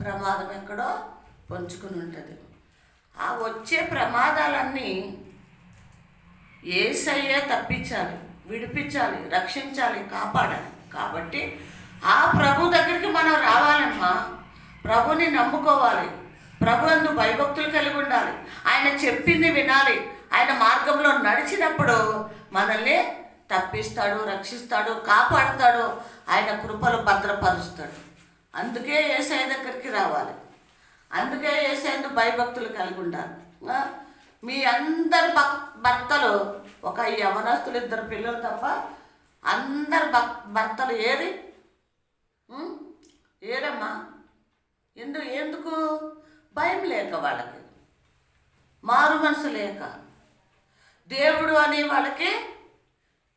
ప్రమాదం ఎక్కడో పొంచుకుని ఉంటుంది. ఆ వచ్చే ప్రమాదాలన్నీ యేసయ్యే తప్పించాలి, విడిపించాలి, రక్షించాలి, కాపాడాలి. కాబట్టి ఆ ప్రభు దగ్గరికి మనం రావాలమ్మా. ప్రభుని నమ్ముకోవాలి, ప్రభు అందు భయభక్తులు కలిగి ఉండాలి, ఆయన చెప్పింది వినాలి. ఆయన మార్గంలో నడిచినప్పుడు మనల్ని తప్పిస్తాడు, రక్షిస్తాడు, కాపాడుతాడు, ఆయన కృపలు భద్రపరుస్తాడు. అందుకే యేసయ్య దగ్గరికి రావాలి, అందుకే యేసయ్యందు భయభక్తులు కలిగి ఉండాలి. మీ అందరి భర్తలు, ఒక యవనస్తులు 2 పిల్లలు తప్ప అందరు భర్తలు ఏరమ్మా? ఎందుకు? భయం లేక, వాళ్ళకి మారు మనసు లేక, దేవుడు అని వాళ్ళకి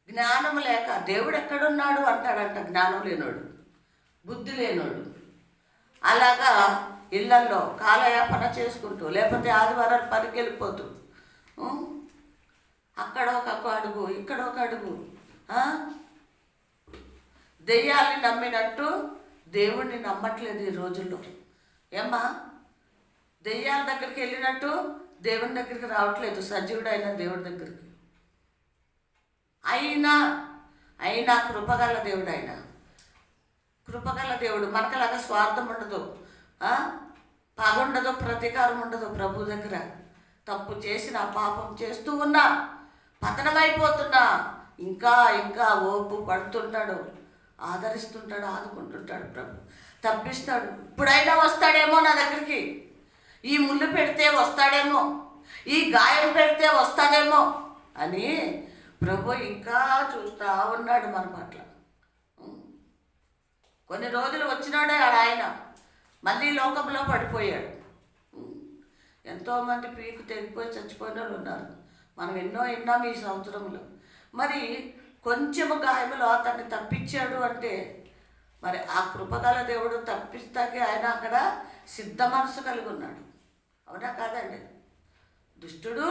జ్ఞానం లేక. దేవుడు ఎక్కడున్నాడు అంటాడంట జ్ఞానం లేనోడు, బుద్ధి లేనోడు. అలాగా ఇళ్లల్లో కాలయాపన చేసుకుంటూ, లేకపోతే ఆదివారాలు పనికి వెళ్ళిపోతూ, అక్కడ ఒక అడుగు, ఇక్కడ ఒక అడుగు, దెయ్యాల్ని నమ్మినట్టు దేవుణ్ణి నమ్మట్లేదు ఈ రోజుల్లో. ఏమ్మా? దెయ్యాల దగ్గరికి వెళ్ళినట్టు దేవుని దగ్గరికి రావట్లేదు, సజీవుడైన దేవుడి దగ్గరికి. అయినా కృపగల దేవుడు, ఆయన కృపగల దేవుడు. మనకలాగా స్వార్థం ఉండదు, పగ ఉండదు, ప్రతీకారం ఉండదు. ప్రభు దగ్గర తప్పు చేసిన, పాపం చేస్తూ ఉన్నా, పతనమైపోతున్నా, ఇంకా ఓపు పడుతుంటాడు, ఆదరిస్తుంటాడు, ఆదుకుంటుంటాడు. ప్రభు తప్పిస్తాడు. ఇప్పుడైనా వస్తాడేమో నా దగ్గరికి, ఈ ముళ్ళు పెడితే వస్తాడేమో, ఈ గాయం పెడితే వస్తాడేమో అని ప్రభు ఇంకా చూస్తూ ఉన్నాడు మన పట్ల. కొన్ని రోజులు వచ్చినాడే ఆయన మళ్ళీ లోకంలో పడిపోయాడు. ఎంతోమంది పీకు తెగిపోయి చచ్చిపోయిన వాళ్ళు ఉన్నారు. మనం ఎన్నో విన్నాం ఈ సంవత్సరంలో. మరి కొంచెము గాయములు అతన్ని తప్పించాడు అంటే, మరి ఆ కృపగల దేవుడు తప్పిస్తాకే ఆయన అక్కడ సిద్ధ మనసు కలిగి ఉన్నాడు. అవునా కాదండి? దుష్టుడు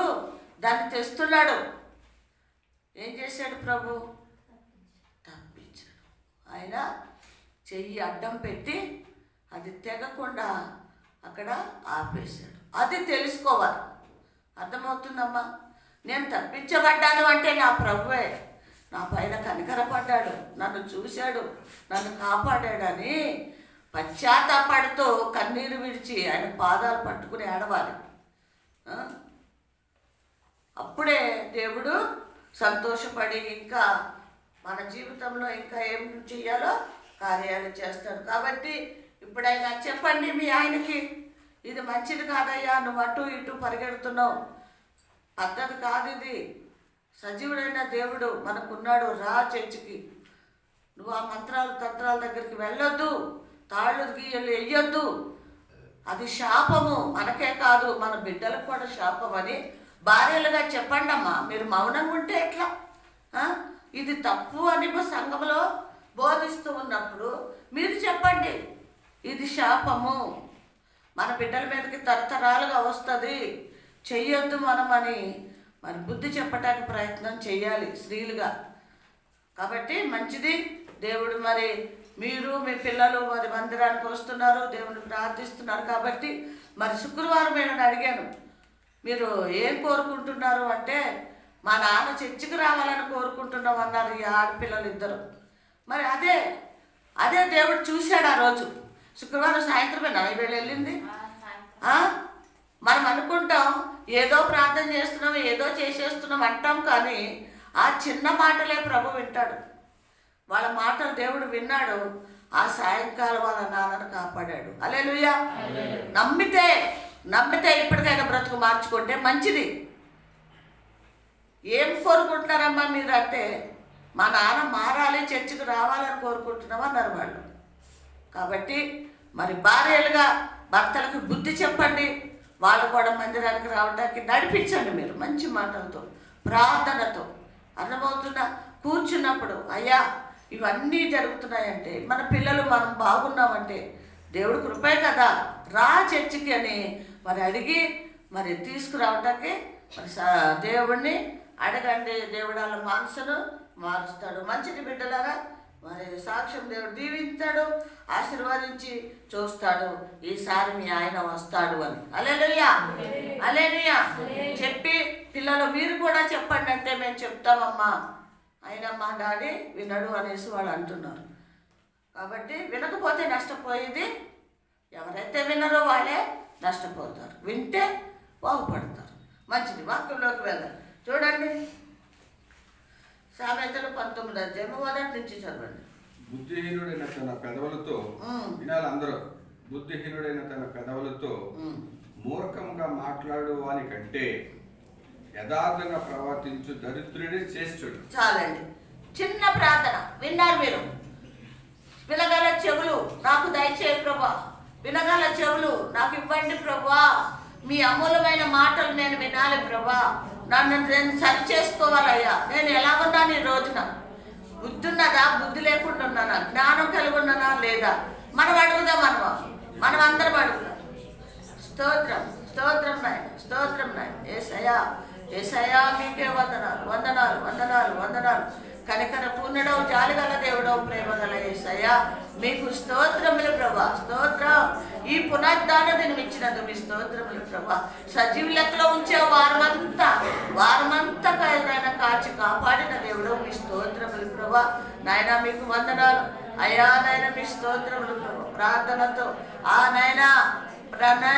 దాన్ని తెస్తున్నాడు. ఏం చేశాడు ప్రభు? తప్పించాడు. ఆయన చెయ్యి అడ్డం పెట్టి అది తెగకుండా అక్కడ ఆపేశాడు. అది తెలుసుకోవాలి. అర్థమవుతుందమ్మా? నేను తప్పించబడ్డాను అంటే నా ప్రభువే నా పైన కనికరపడ్డాడు, నన్ను చూశాడు, నన్ను కాపాడాడని పశ్చాత్తాపడుతూ కన్నీరు విడిచి ఆయన పాదాలు పట్టుకుని ఏడవాలి. అప్పుడే దేవుడు సంతోషపడి ఇంకా మన జీవితంలో ఇంకా ఏం చేయాలో కార్యాలు చేస్తాడు. కాబట్టి ఇప్పుడైనా చెప్పండి మీ ఆయనకి, ఇది మంచిది కాదయ్యా, నువ్వు అటు ఇటు పరిగెడుతున్నావు, పద్ధతి కాదు ఇది. సజీవుడైన దేవుడు మనకున్నాడు, రా చర్చికి. నువ్వు ఆ మంత్రాలు తంత్రాల దగ్గరికి వెళ్ళొద్దు, తాళ్ళు గీయలు వెయ్యొద్దు, అది శాపము. మనకే కాదు మన బిడ్డలకు కూడా శాపం అని భార్యలుగా చెప్పండి అమ్మా. మీరు మౌనంగా ఉంటే ఎట్లా? ఇది తప్పు అని సంఘంలో బోధిస్తూ ఉన్నప్పుడు మీరు చెప్పండి, ఇది శాపము, మన బిడ్డల మీదకి తరతరాలుగా వస్తుంది, చెయ్యొద్దు మనం అని మరి బుద్ధి చెప్పడానికి ప్రయత్నం చేయాలి స్త్రీలుగా. కాబట్టి మంచిది. దేవుడు మరి మీరు మీ పిల్లలు మరి మందిరానికి వస్తున్నారు, దేవుడిని ప్రార్థిస్తున్నారు. కాబట్టి మరి శుక్రవారం నేను అడిగాను, మీరు ఏం కోరుకుంటున్నారు అంటే, మా నాన్న చర్చికి రావాలని కోరుకుంటున్నాం అన్నారు ఈ ఆడపిల్లలు 2. మరి అదే దేవుడు చూశాడు ఆ రోజు. శుక్రవారం సాయంత్రమే నైవేళ వెళ్ళింది. మనం అనుకుంటాం ఏదో ప్రార్థన చేస్తున్నాం, ఏదో చేసేస్తున్నాం అంటాం, కానీ ఆ చిన్న మాటలే ప్రభు వింటాడు. వాళ్ళ మాటలు దేవుడు విన్నాడు. ఆ సాయంకాలం వాళ్ళ నాన్నను కాపాడాడు. హల్లెలూయా. నమ్మితే ఇప్పటికైనా బ్రతుకు మార్చుకుంటే మంచిది. ఏం కోరుకుంటున్నారమ్మా మీరు అంటే, మా నాన్న మారాలి, చర్చికి రావాలని కోరుకుంటున్నాం అన్నారు వాళ్ళు. కాబట్టి మరి భార్యలుగా భర్తలకు బుద్ధి చెప్పండి, వాళ్ళు కూడా మందిరానికి రావడానికి నడిపించండి. మీరు మంచి మాటలతో, ప్రార్థనతో. అర్థమవుతుందా? కూర్చున్నప్పుడు అయ్యా ఇవన్నీ జరుగుతున్నాయంటే, మన పిల్లలు మనం బాగున్నామంటే దేవుడు కృపే కదా, రా చర్చికి అని మరి అడిగి మరి తీసుకురావటానికి మరి దేవుడిని అడగండి. దేవుడు వాళ్ళ మనసును మారుస్తాడు. మంచిది బిడ్డలారా, మరి సాక్ష్యం దేవుడు దీవిస్తాడు, ఆశీర్వదించి చూస్తాడు. ఈసారి మీ ఆయన వస్తాడు అని. హల్లెలూయా, హల్లెలూయా చెప్పి పిల్లలు మీరు కూడా చెప్పండి అంటే మేము చెప్తామమ్మా, అయినా మా డాడీ వినడు అనేసి వాళ్ళు అంటున్నారు. కాబట్టి వినకపోతే నష్టపోయేది ఎవరైతే వినరో వాళ్ళే నష్టపోతారు, వింటే బాగుపడతారు. మంచిది, వాక్యంలోకి వెళ్దాం. చూడండి సామెతలు 19వ అధ్యాయం 1 నుంచి చదవండి. బుద్ధిహీనుడైన తన పెదవులతో వినాలి అందరూ. బుద్ధిహీనుడైన తన పెదవులతో మూర్ఖంగా మాట్లాడు వాని కంటే యథార్థంగా ప్రవర్తించు దరిద్రుడే శ్రేష్ఠుడు. చాలండి, చిన్న ప్రార్థన విన్నారు మీరు. వినగల చెవులు నాకు దయచేయ ప్రభా, వినగల చెవులు నాకు ఇవ్వండి ప్రభా. మీ అమూలమైన మాటలు నేను వినాలి ప్రభా. నన్ను నేను సరి చేసుకోవాలయ్యా. నేను ఎలా ఉన్నాను ఈ రోజున? బుద్ధి ఉన్నదా, బుద్ధి లేకుండా ఉన్నానా, జ్ఞానం కలిగి ఉన్నానా లేదా? మనం అడుగుదాం, మనం అందరం అడుగుదాం. స్తోత్రం, స్తోత్రం నాయన, స్తోత్రం నాయన. యేసయ్యా, యేసయ్యా మీకే వందనాలు, వందనాలు, వందనాలు, వందనాలు. కనికర పూర్ణుడవు, జాలిగల దేవుడవు, ప్రేమగల యేసయ్యా మీకు స్తోత్రములు ప్రభా, స్తోత్రం. ఈ పునరుద్ధాన దినం ఇచ్చినందుకు మీ స్తోత్రములు ప్రభా. సజీవ లెక్కలో ఉంచే వారమంతా నాయన కాచి కాపాడిన దేవుడు మీ స్తోత్రములు ప్రభా. నాయన మీకు వందనాలు అయ్యా. నాయన మీ స్తోత్రములు ప్రభా. ప్రార్థనతో నాయన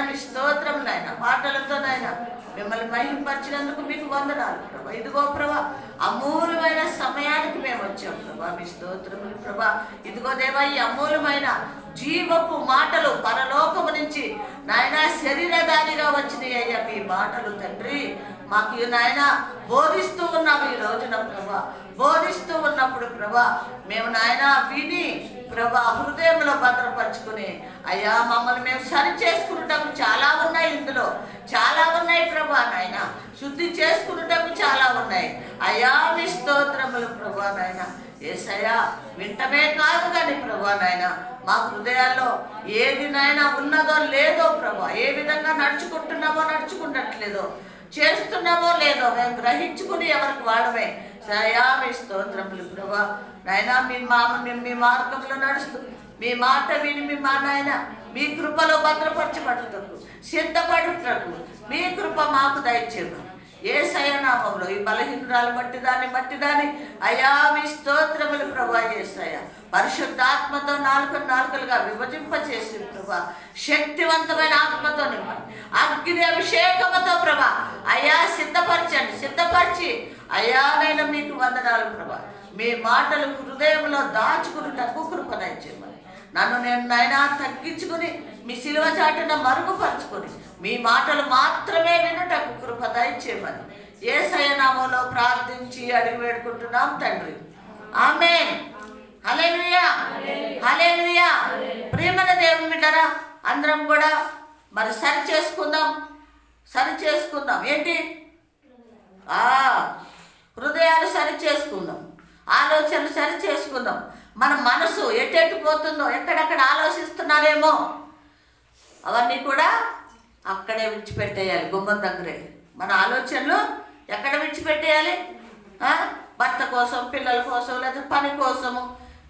మీ స్తోత్రం నాయన, మాటలతో నాయన మిమ్మల్ని మహింపరిచినందుకు మీకు వందనాలు ప్రభా. ఇదిగో ప్రభా, అమూలమైన సమయానికి మేము వచ్చాం ప్రభా, మీ స్తోత్రములు ప్రభా. ఇదిగో దేవా, ఈ అమూలమైన జీవపు మాటలు పరలోకము నుంచి నాయన శరీరధారిగా వచ్చినాయి అయ్యా. మీ మాటలు తండ్రి మాకు నాయన బోధిస్తూ ఉన్నాము ఈ రోజున ప్రభా. బోధిస్తూ ఉన్నప్పుడు ప్రభా మేము నాయన విని ప్రభా హృదయంలో భద్రపరుచుకుని అయ్యా మమ్మల్ని మేము సరి చేసుకున్నటకు చాలా ఉన్నాయి, ఇందులో చాలా ఉన్నాయి ప్రభా. నాయన శుద్ధి చేసుకున్నటకు చాలా ఉన్నాయి అయ్యా. మీ స్తోత్రములు ప్రభా. నాయన యేసయ్యా వింటమే కాదు కానీ ప్రభా నాయన మా హృదయాల్లో ఏది నాయన ఉన్నదో లేదో ప్రభా, ఏ విధంగా నడుచుకుంటున్నామో నడుచుకున్నట్లేదో, చేస్తున్నామో లేదో మేము గ్రహించుకుని ఎవరికి వాడమే సయా. మీ స్తోత్రములు ప్రభా. నాయన మీ మార్గంలో నడుస్తూ మీ మాట విని మీ మా నాయన మీ కృపలో భద్రపరచబడుటకు సిద్ధపడుటకు మీ కృప మాకు దయచేయమని యేసయ్య నామములో ఈ బలహీనురాలు బట్టి దాన్ని అయ్యా మీ స్తోత్రములు ప్రభా. యేసయ్య పరిశుద్ధాత్మతో నాలుకలుగా విభజింపచేసి ప్రభా, శక్తివంతమైన ఆత్మతో నింపండి, అగ్ని అభిషేకముతో ప్రభా అయ్యా సిద్ధపరిచి అయ్యా నేను మీకు వందనాలు ప్రభా. మీ మాటలు హృదయంలో దాచుకున్నటకు కృప దయచేయమని నన్ను నేను నాయనా తగ్గించుకుని మీ శిలువ చాటున మరుగుపరుచుకొని మీ మాటలు మాత్రమే వినుటకు కృప దయచేయమని యేసయ్య నామములో ప్రార్థించి అడిగి వేడుకుంటున్నాం తండ్రి, ఆమేన్. హల్లెలూయా, హల్లెలూయా. ప్రియమైన దేవుని బిడ్డలారా, అందరం కూడా మరి సరి చేసుకుందాం. ఏంటి? హృదయాలు సరి చేసుకుందాం, ఆలోచనలు సరి చేసుకుందాం. మన మనసు ఎటెటు పోతుందో, ఎక్కడెక్కడ ఆలోచిస్తున్నారేమో అవన్నీ కూడా అక్కడే విడిచిపెట్టేయాలి, గుమ్మం దగ్గరే. మన ఆలోచనలు ఎక్కడ విడిచిపెట్టేయాలి? భర్త కోసం, పిల్లల కోసం, లేదా పని కోసము,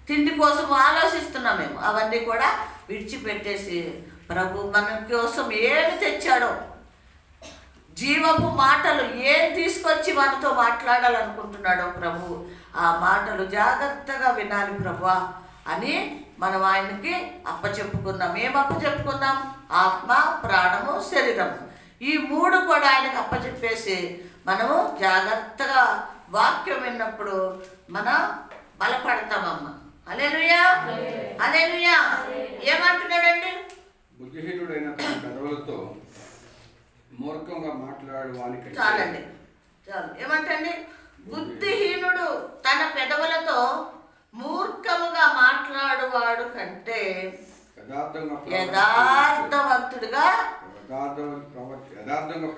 తిండి కోసము ఆలోచిస్తున్నామేమో అవన్నీ కూడా విడిచిపెట్టేసి ప్రభు మన కోసం ఏమి తెచ్చాడో, జీవపు మాటలు ఏం తీసుకొచ్చి మనతో మాట్లాడాలనుకుంటున్నాడో ప్రభు, ఆ మాటలు జాగ్రత్తగా వినాలి ప్రభా అని మనం ఆయనకి అప్పచెప్పుకుందాం. ఏం అప్పచెప్పుకుందాం? ఆత్మ, ప్రాణము, శరీరము, ఈ 3 కూడా ఆయనకు అప్పచెప్పేసి మనము జాగ్రత్తగా వాక్యం విన్నప్పుడు మనం బలపడతామమ్మ. హల్లెలూయా, హల్లెలూయా. ఏమంటున్నాడండి? బుద్ధిహీనుడైన తన పెదవులతో మూర్ఖంగా మాట్లాడు వానికి. చాలండి, చాలు. ఏమంటండి? బుద్ధిహీనుడు తన పెదవులతో మూర్ఖముగా మాట్లాడువాడు కంటే యథార్థవంతుడిగా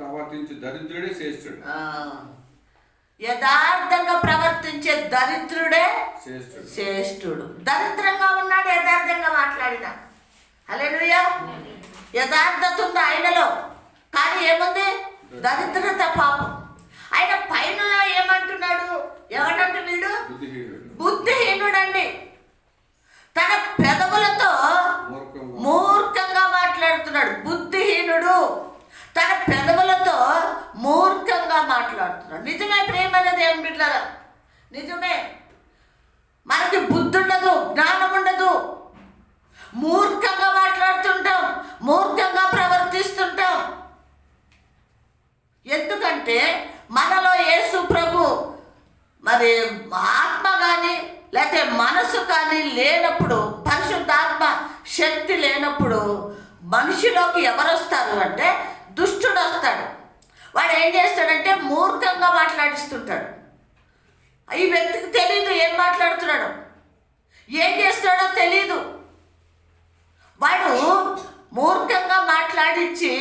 ప్రవర్తించే దరిద్రుడే శ్రేష్ఠుడు. యథార్థంగా ప్రవర్తించే దరిద్రుడే శ్రేష్ఠుడు. దరిద్రంగా ఉన్నాడు యథార్థంగా మాట్లాడిన. హల్లెలూయా. యథార్థత ఉంది ఆయనలో, కానీ ఏముంది? దరిద్రత, పాపం. ఆయన పైన ఏమంటున్నాడు? ఎవడంటే వీడు బుద్ధిహీనుడండి. తన పెదవులతో మూర్ఖంగా మూర్ఖంగా మాట్లాడుతున్నాడు. బుద్ధిహీనుడు తన పెదవులతో మూర్ఖంగా మాట్లాడుతున్నాడు. నిజమే ప్రియమైన దేవుని బిడ్డలారా, నిజమే. మనకి బుద్ధి ఉండదు, జ్ఞానం ఉండదు, మూర్ఖంగా మాట్లాడుతుంటాం, మూర్ఖంగా ప్రవర్తిస్తుంటాం. ఎందుకంటే మనలో యేసు ప్రభు మరి ఆత్మ కానీ లేకపోతే మనసు కానీ లేనప్పుడు, పరిశుద్ధాత్మ శక్తి లేనప్పుడు మనిషిలోకి ఎవరు వస్తారు అంటే దుష్టుడు వస్తాడు. వాడు ఏం చేస్తాడంటే మూర్ఖంగా మాట్లాడిస్తుంటాడు. ఈ వ్యక్తికి తెలియదు ఏం మాట్లాడుతున్నాడు, ఏం చేస్తాడో తెలీదు. వాడు మూర్ఖంగా మాట్లాడించి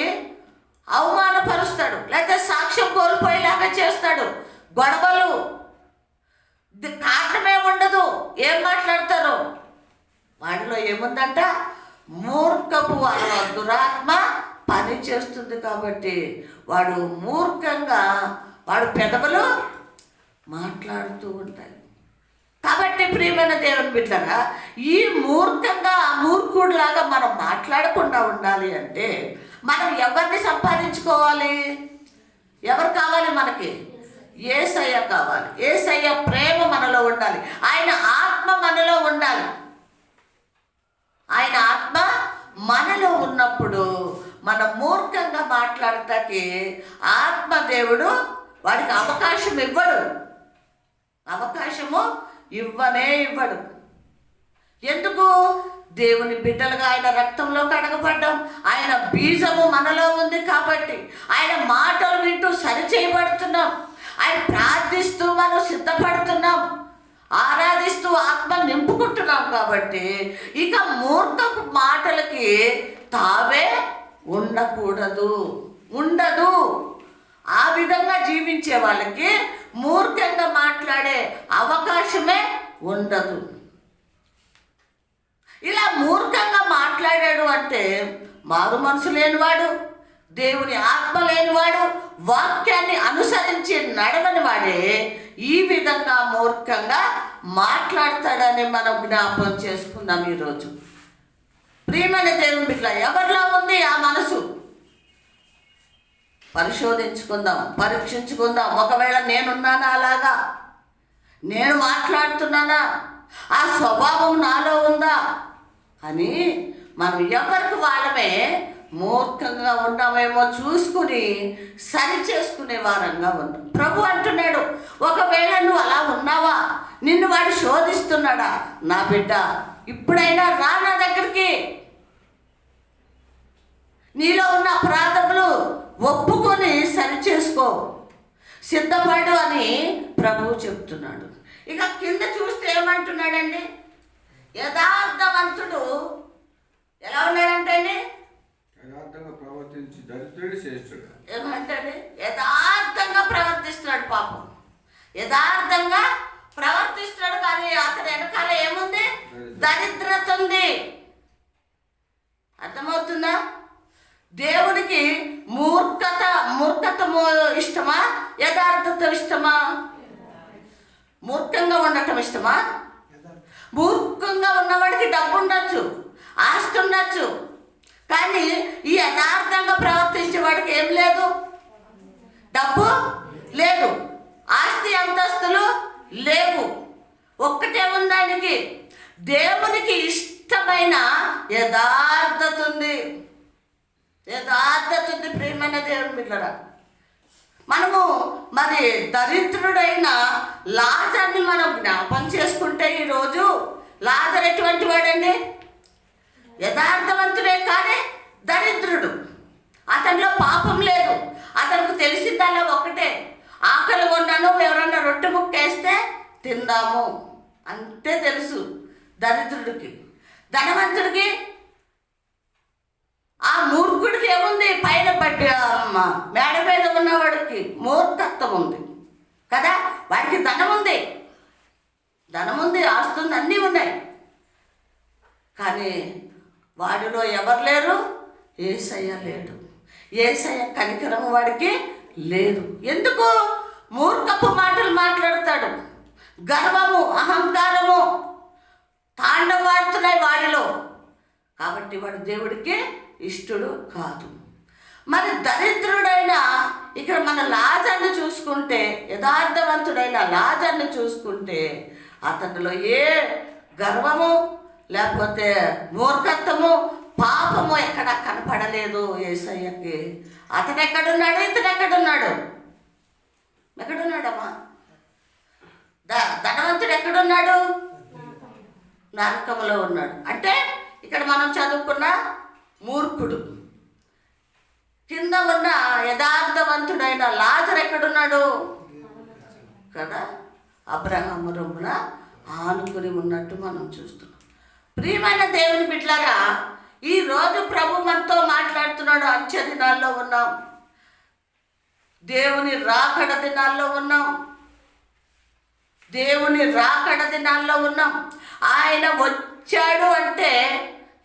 అవమానపరుస్తాడు, లేకపోతే సాక్ష్యం కోల్పోయేలాగా చేస్తాడు. గొడవలు కారణమే ఉండదు, ఏం మాట్లాడతారు. వాడిలో ఏముందంట, మూర్ఖపు దురాత్మ పని చేస్తుంది. కాబట్టి వాడు మూర్ఖంగా, వాడు పెదవులు మాట్లాడుతూ ఉంటాయి. కాబట్టి ప్రియమైన దేవుని బిడ్డలారా, ఈ మూర్ఖంగా మూర్ఖుడిలాగా మనం మాట్లాడకుండా ఉండాలి అంటే మనం ఎవరిని సంపాదించుకోవాలి? ఎవరు కావాలి మనకి? యేసయ్య కావాలి. యేసయ్య ప్రేమ మనలో ఉండాలి, ఆయన ఆత్మ మనలో ఉండాలి. ఆయన ఆత్మ మనలో ఉన్నప్పుడు మన మూర్ఖంగా మాట్లాడటానికి ఆత్మదేవుడు వాడికి అవకాశం ఇవ్వడు, అవకాశము ఇవ్వడు. ఎందుకు? దేవుని బిడ్డలుగా ఆయన రక్తంలో కడగబడ్డాం, ఆయన బీజము మనలో ఉంది కాబట్టి ఆయన మాటలు వింటూ సరిచేయబడుతున్నాం, ఆయన ప్రార్థిస్తూ మనం సిద్ధపడుతున్నాం, ఆరాధిస్తూ ఆత్మ నింపుకుంటున్నాం. కాబట్టి ఇక మూర్ఖపు మాటలకి తావే ఉండదు. ఆ విధంగా జీవించే వాళ్ళకి మూర్ఖంగా మాట్లాడే అవకాశమే ఉండదు. ఇలా మూర్ఖంగా మాట్లాడాడు అంటే మారు మనసు లేనివాడు, దేవుని ఆత్మ లేనివాడు, వాక్యాన్ని అనుసరించి నడవని వాడే ఈ విధంగా మూర్ఖంగా మాట్లాడతాడని మనం జ్ఞాపకం చేసుకుందాం. ఈరోజు ప్రియమైన దేవుని బిడ్డ, ఎవరిలో ఉంది ఆ మనసు? పరిశోధించుకుందాం, పరీక్షించుకుందాం. ఒకవేళ నేనున్నానా అలాగా? నేను మాట్లాడుతున్నానా? ఆ స్వభావం నాలో ఉందా అని మనం ఎవరికి వాళ్ళమే మూర్ఖంగా ఉన్నామేమో చూసుకుని సరి చేసుకునే వారంగా ఉన్నాం. ప్రభు అంటున్నాడు, ఒకవేళ నువ్వు అలా ఉన్నావా, నిన్ను వాడు శోధిస్తున్నాడా, నా బిడ్డ ఇప్పుడైనా రా నా దగ్గరికి, నీలో ఉన్న అపరాధములు ఒప్పుకొని సరి చేసుకో, సిద్ధపడు అని ప్రభువు చెప్తున్నాడు. ఇక కింద చూస్తే ఏమంటున్నాడండి? యథార్థవంతుడు ఎలా ఉన్నాడంటే అండి, యథార్థంగా ప్రవర్తించి దరిద్రుడి శ్రేష్ఠుడు. ఏమంటే యథార్థంగా ప్రవర్తిస్తున్నాడు. పాపం యథార్థంగా ప్రవర్తిస్తున్నాడు, కానీ అతని వెనకాల ఏముంది? దరిద్రత ఉంది. అర్థమవుతుందా? దేవునికి మూర్ఖతము ఇష్టమా, యథార్థత ఇష్టమా? మూర్ఖంగా ఉండటం ఇష్టమా? మూర్ఖంగా ఉన్నవాడికి డబ్బు ఉండొచ్చు, ఆస్తి ఉండొచ్చు, కానీ ఈ యథార్థంగా ప్రవర్తించే వాడికి ఏం లేదు, డబ్బు లేదు, ఆస్తి అంతస్తులు లేవు. ఒక్కటే ఉంది ఆయనకి, దేవునికి ఇష్టమైన యథార్థత ఉంది. ప్రియమైన దేవుని బిడ్డలారా, మనము మరి దరిద్రుడైన లాజర్ని మనం జ్ఞాపం చేసుకుంటే ఈరోజు లాజర్ ఎటువంటి వాడండి? యథార్థవంతుడే కానీ దరిద్రుడు. అతనిలో పాపం లేదు. అతనికి తెలిసిందల్లా ఒక్కటే, ఆకలి కొన్నాను, ఎవరన్నా రొట్టె ముక్కేస్తే తిందాము అంతే తెలుసు దరిద్రుడికి. ధనవంతుడికి, ఆ మూర్ఖుడికి ఏముంది? పైన మేడ మీద ఉన్నవాడికి మూర్ఖత్వం ఉంది కదా. వాడికి ధనం ఉంది, ఆస్తుంది, అన్నీ ఉన్నాయి, కానీ వాడిలో ఎవరు లేరు? యేసయ్య లేడు. యేసయ్య కనికరం వాడికి లేదు. ఎందుకు? మూర్ఖపు మాటలు మాట్లాడతాడు, గర్వము, అహంకారము, తాండవాడుతున్నాయి వాడిలో. కాబట్టి వాడు దేవుడికి ఇష్టడు కాదు. మరి దరిద్రుడైన ఇక్కడ మన లాజర్ని చూసుకుంటే, యథార్థవంతుడైన లాజర్ని చూసుకుంటే అతనిలో ఏ గర్వము లేకపోతే మూర్ఖత్వము పాపము ఎక్కడ కనపడలేదు యేసయ్యకి. అతను ఎక్కడున్నాడు, ఇతను ఎక్కడున్నాడు? ఎక్కడున్నాడమ్మా? ధనవంతుడు ఎక్కడున్నాడు? నరకములో ఉన్నాడు. అంటే ఇక్కడ మనం చదువుకున్న మూర్ఖుడు. కింద ఉన్న యథార్థవంతుడైన లాజరు ఎక్కడున్నాడు కదా? అబ్రహాము రొమ్మున ఆనుకుని ఉన్నట్టు మనం చూస్తున్నాం. ప్రియమైన దేవుని బిడ్డలారా, ఈరోజు ప్రభు మనతో మాట్లాడుతున్నాడు. అంచె దినాల్లో ఉన్నాం, దేవుని రాకడ దినాల్లో ఉన్నాం, దేవుని రాకడ దినాల్లో ఉన్నాం. ఆయన వచ్చాడు అంటే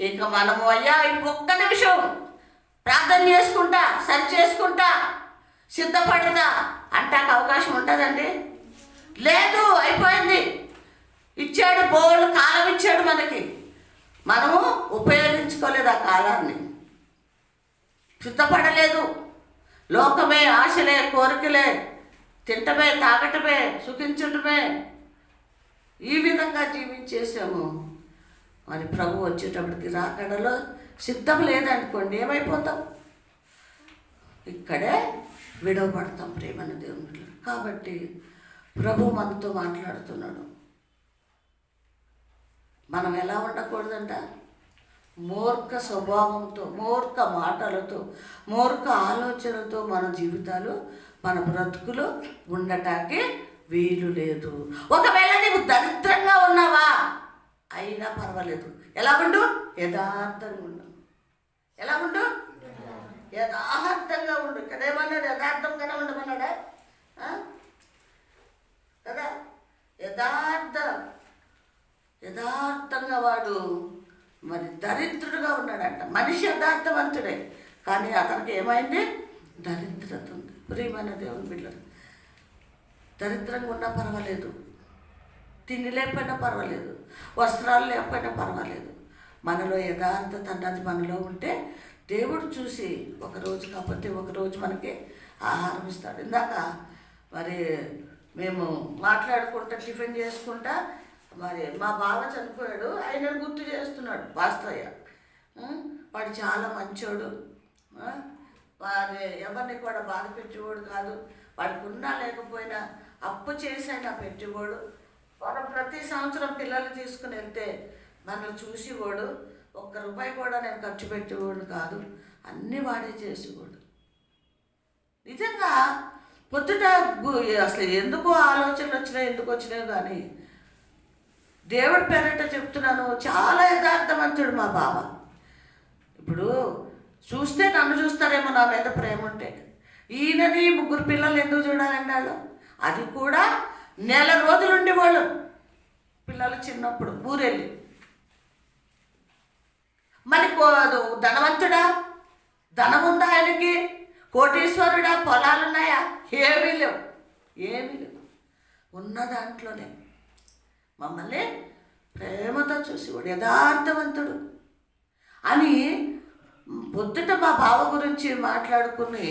ఇక మనము అయ్యా ఇంకొక్క నిమిషం ప్రార్థన చేసుకుంటా, సరి చేసుకుంటా, సిద్ధపడతా అంటాక అవకాశం ఉంటుందండి? లేదు, అయిపోయింది. ఇచ్చాడు, బోల్డ్ కాలం ఇచ్చాడు మనకి. మనము ఉపయోగించుకోలేదు ఆ కాలాన్ని, సిద్ధపడలేదు. లోకమే, ఆశలే, కోరికలే, తింటమే, తాగటమే, సుఖించటమే, ఈ విధంగా జీవించేసాము. మరి ప్రభు వచ్చేటప్పటికి రాకడలో సిద్ధం లేదనుకోండి, ఏమైపోతాం? ఇక్కడే విడవబడతాం ప్రేమన్న దేవుని. కాబట్టి ప్రభు మనతో మాట్లాడుతున్నాడు. మనం ఎలా ఉండకూడదంట? మూర్ఖ స్వభావంతో, మూర్ఖ మాటలతో, మూర్ఖ ఆలోచనలతో మన జీవితాలు, మన బ్రతుకులు ఉండటానికి వీలు లేదు. ఒకవేళ నీవు దరిద్రంగా ఉన్నావా అయినా పర్వాలేదు. ఎలా ఉండు? యథార్థంగా ఉండు. ఎలా ఉండు? యథార్థంగా ఉండు. ఇక్కడ ఏమన్నాడు? యథార్థంగానే ఉండమన్నాడా కదా? యథార్థంగా వాడు మరి దరిద్రుడుగా ఉన్నాడంట. మనిషి యథార్థవంతుడే, కానీ అతనికి ఏమైంది? దరిద్రత ఉంది. ప్రియమైన దేవుని బిడ్డలు, దరిద్రంగా ఉన్నా పర్వాలేదు, తిండి లేకపోయినా పర్వాలేదు, వస్త్రాలు లేకపోయినా పర్వాలేదు, మనలో యథార్థత అన్నది మనలో ఉంటే దేవుడు చూసి ఒకరోజు కాకపోతే ఒకరోజు మనకి ఆహారం ఇస్తాడు. ఇందాక మరి మేము మాట్లాడుకుంటా, టిఫిన్ చేసుకుంటా, మరి మా బావ చనిపోయాడు, ఆయనను గుర్తు చేస్తున్నాడు వాస్తవయ్య. వాడు చాలా మంచోడు, వాడు ఎవరిని కూడా బాధ పెట్టేవాడు కాదు. వాడికి ఉన్నా లేకపోయినా అప్పు చేసైనా పెట్టేవాడు. వాడు ప్రతి సంవత్సరం పిల్లలు తీసుకుని వెళ్తే మనల్ని చూసేవాడు. ఒక్క రూపాయి కూడా నేను ఖర్చు పెట్టేవాడు కాదు, అన్నీ వాడే చేసేవాడు. నిజంగా పొద్దుట అసలు ఎందుకు ఆలోచనలు వచ్చినాయి, ఎందుకు వచ్చినాయి కానీ దేవుడి పేరట చెప్తున్నాను, చాలా యథార్థవంతుడు మా బావ. ఇప్పుడు చూస్తే నన్ను చూస్తారేమో నా మీద ప్రేమ ఉంటే. ఈయనని 3 పిల్లలు ఎందుకు చూడాలండి వాళ్ళు? అది కూడా నెల రోజులు ఉండేవాళ్ళు పిల్లలు చిన్నప్పుడు ఊరెళ్ళి. మరి ధనవంతుడా? ధనం ఉందా ఆయనకి? కోటీశ్వరుడా? పొలాలున్నాయా? ఏమీ లేవు, ఏమీ లేవు. ఉన్న దాంట్లోనే మమ్మల్ని ప్రేమతో చూసేవాడు, యథార్థవంతుడు అని. పొద్దుట మా బావ గురించి మాట్లాడుకుని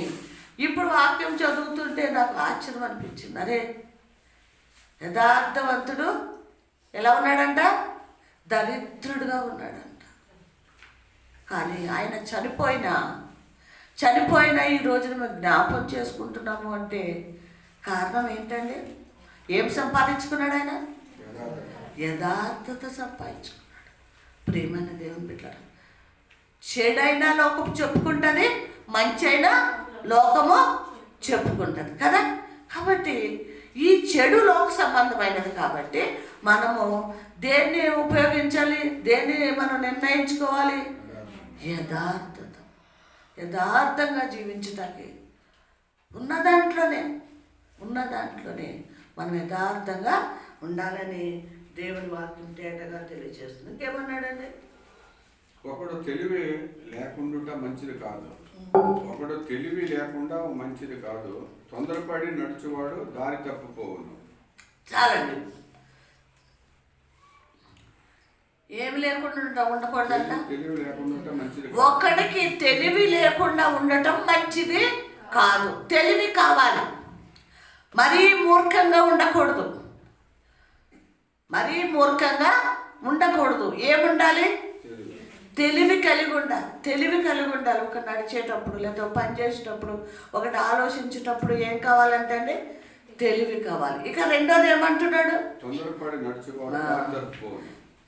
ఇప్పుడు వాక్యం చదువుతుంటే నాకు ఆశ్చర్యం అనిపించింది. అరే, యథార్థవంతుడు ఎలా ఉన్నాడంట? దరిద్రుడుగా ఉన్నాడంట. కానీ ఆయన చనిపోయినా ఈ రోజున మేము జ్ఞాపకం చేసుకుంటున్నాము అంటే కారణం ఏంటండి? ఏం సంపాదించుకున్నాడు ఆయన? యథార్థత సంపాదించుకున్నాడు. ప్రేమైన దేవుని బిడ్డలారా, చెడైనా లోకం చెప్పుకుంటుంది, మంచి అయినా లోకము చెప్పుకుంటుంది కదా. కాబట్టి ఈ చెడు లోక సంబంధమైనది. కాబట్టి మనము దేన్ని ఉపయోగించాలి, దేన్ని మనం నిర్ణయించుకోవాలి? యథార్థంగా జీవించటానికి ఉన్న దాంట్లోనే మనం యథార్థంగా ఉండాలని దేవుని వాక్యం తేటగా తెలియజేస్తుంది. ఇంకేమన్నాడండి? ఒకడు తెలివి లేకుండా మంచిది కాదు, ఒకడు తెలివి లేకుండా మంచిది కాదు, తొందరపడి నడుచువాడు దారి తప్పుకోవును. చాలండి. ఏమి లేకుండా ఉండకూడదంట. తెలివి లేకుండా మంచిది ఒకడికి తెలివి లేకుండా ఉండటం మంచిది కాదు. తెలివి కావాలి. మరీ మూర్ఖంగా ఉండకూడదు. మరీ మూర్ఖంగా ఉండకూడదు. ఏముండాలి? తెలివి కలిగి ఉండాలి. తెలివి కలిగి ఉండాలి. ఒక నడిచేటప్పుడు లేదా పని చేసేటప్పుడు ఒకటి ఆలోచించేటప్పుడు ఏం కావాలంటే అండి తెలివి కావాలి. ఇక రెండోది ఏమంటున్నాడు?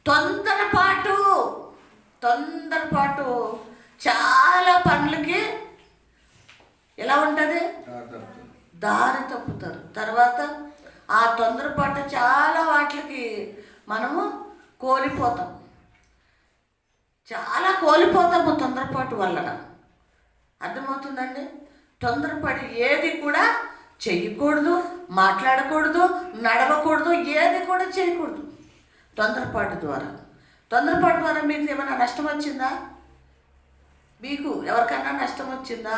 తొందరపాటు చాలా పనులకి ఎలా ఉంటుంది? దారి తప్పుతారు. తర్వాత ఆ తొందరపాటు చాలా వాటికి మనము కోల్పోతాం. చాలా కోల్పోతాము తొందరపాటు వలన. అర్థమవుతుందండి? తొందరపడి ఏది కూడా చెయ్యకూడదు, మాట్లాడకూడదు, నడవకూడదు, ఏది కూడా చేయకూడదు తొందరపాటు ద్వారా. తొందరపాటు ద్వారా మీకు ఏమైనా నష్టం వచ్చిందా? మీకు ఎవరికైనా నష్టం వచ్చిందా?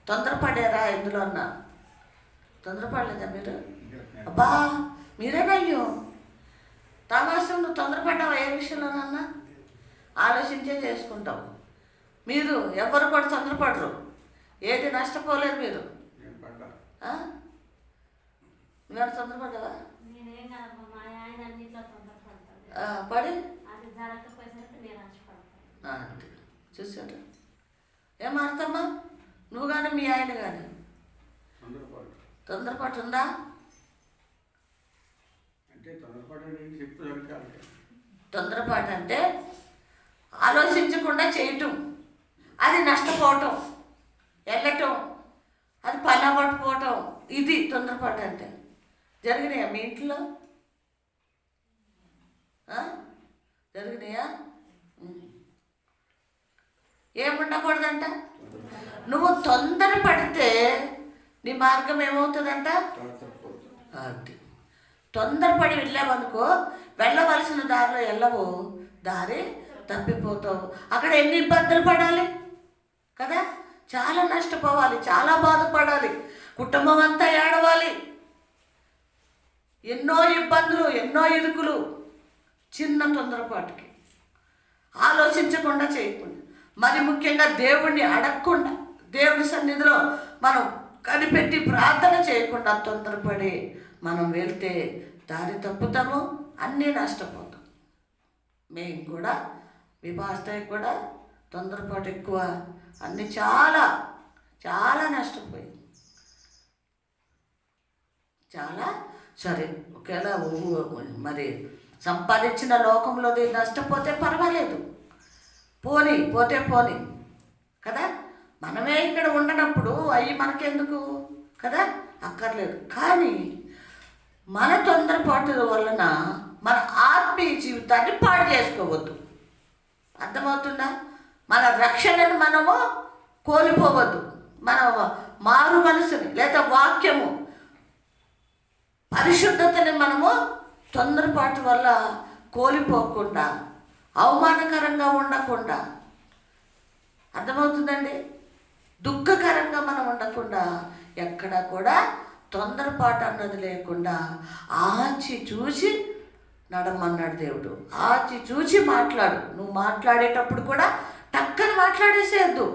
తొందరపడారా? ఎందులో అన్నా తొందరపడలేదా మీరు? అబ్బా మీరేనయ్యో తామాసం నువ్వు తొందరపడ్డావా? ఏ విషయంలోనన్నా ఆలోచించే చేసుకుంటావు. మీరు ఎవరు కూడా తొందరపడరు. ఏది నష్టపోలేదు మీరు. నువ్వు తొందరపడ్డావా? పడి చూసాడు. ఏమర్థమ్మా? నువ్వు కానీ మీ ఆయన కానీ తొందరపాటు ఉందా? తొందరపాటు అంటే ఆలోచించకుండా చేయటం, అది నష్టపోవటం, వెళ్ళటం, అది పని పట్టుకోవటం, ఇది తొందరపాటు అంటే. జరిగినాయా మీ ఇంట్లో? జరిగినాయా? ఏముండకూడదంట? నువ్వు తొందరపడితే నీ మార్గం ఏమవుతుందంట? అది తొందరపడి వెళ్ళావనుకో, వెళ్ళవలసిన దారిలో వెళ్ళవు, దారి తప్పిపోతావు. అక్కడ ఎన్ని ఇబ్బందులు పడాలి కదా? చాలా నష్టపోవాలి, చాలా బాధపడాలి, కుటుంబం అంతా ఏడవాలి, ఎన్నో ఇబ్బందులు, ఎన్నో ఇరుకులు. చిన్న తొందరపాటుకి ఆలోచించకుండా చేయకుండా, మరి ముఖ్యంగా దేవుణ్ణి అడగకుండా, దేవుని సన్నిధిలో మనం కనిపెట్టి ప్రార్థన చేయకుండా తొందరపడి మనం వెళ్తే దారి తప్పుతాము, అన్నీ నష్టపోతాం. మేము కూడా మీ పాస్టర్ కూడా తొందరపాటు ఎక్కువ, అన్నీ చాలా చాలా నష్టపోయి చాలా. సరే ఒకవేళ మరి సంపాదించిన లోకంలోది నష్టపోతే పర్వాలేదు, పోతే పోని కదా. మనమే ఇక్కడ ఉండనప్పుడు అవి మనకెందుకు కదా, అక్కర్లేదు. కానీ మన తొందరపాటు వలన మన ఆత్మీయ జీవితాన్ని పాడు చేసుకోవద్దు. అర్థమవుతుందా? మన రక్షణను మనము కోల్పోవద్దు. మన మారు మనసుని లేదా వాక్యము పరిశుద్ధతని మనము తొందరపాటు వల్ల కోల్పోకుండా, అవమానకరంగా ఉండకుండా, అర్థమవుతుందండి, దుఃఖకరంగా మనం ఉండకుండా, ఎక్కడ కూడా తొందరపాటు అన్నది లేకుండా ఆచి చూసి నడమన్నాడు దేవుడు. ఆచి చూసి మాట్లాడు. నువ్వు మాట్లాడేటప్పుడు కూడా టక్కని మాట్లాడేసేయద్దు,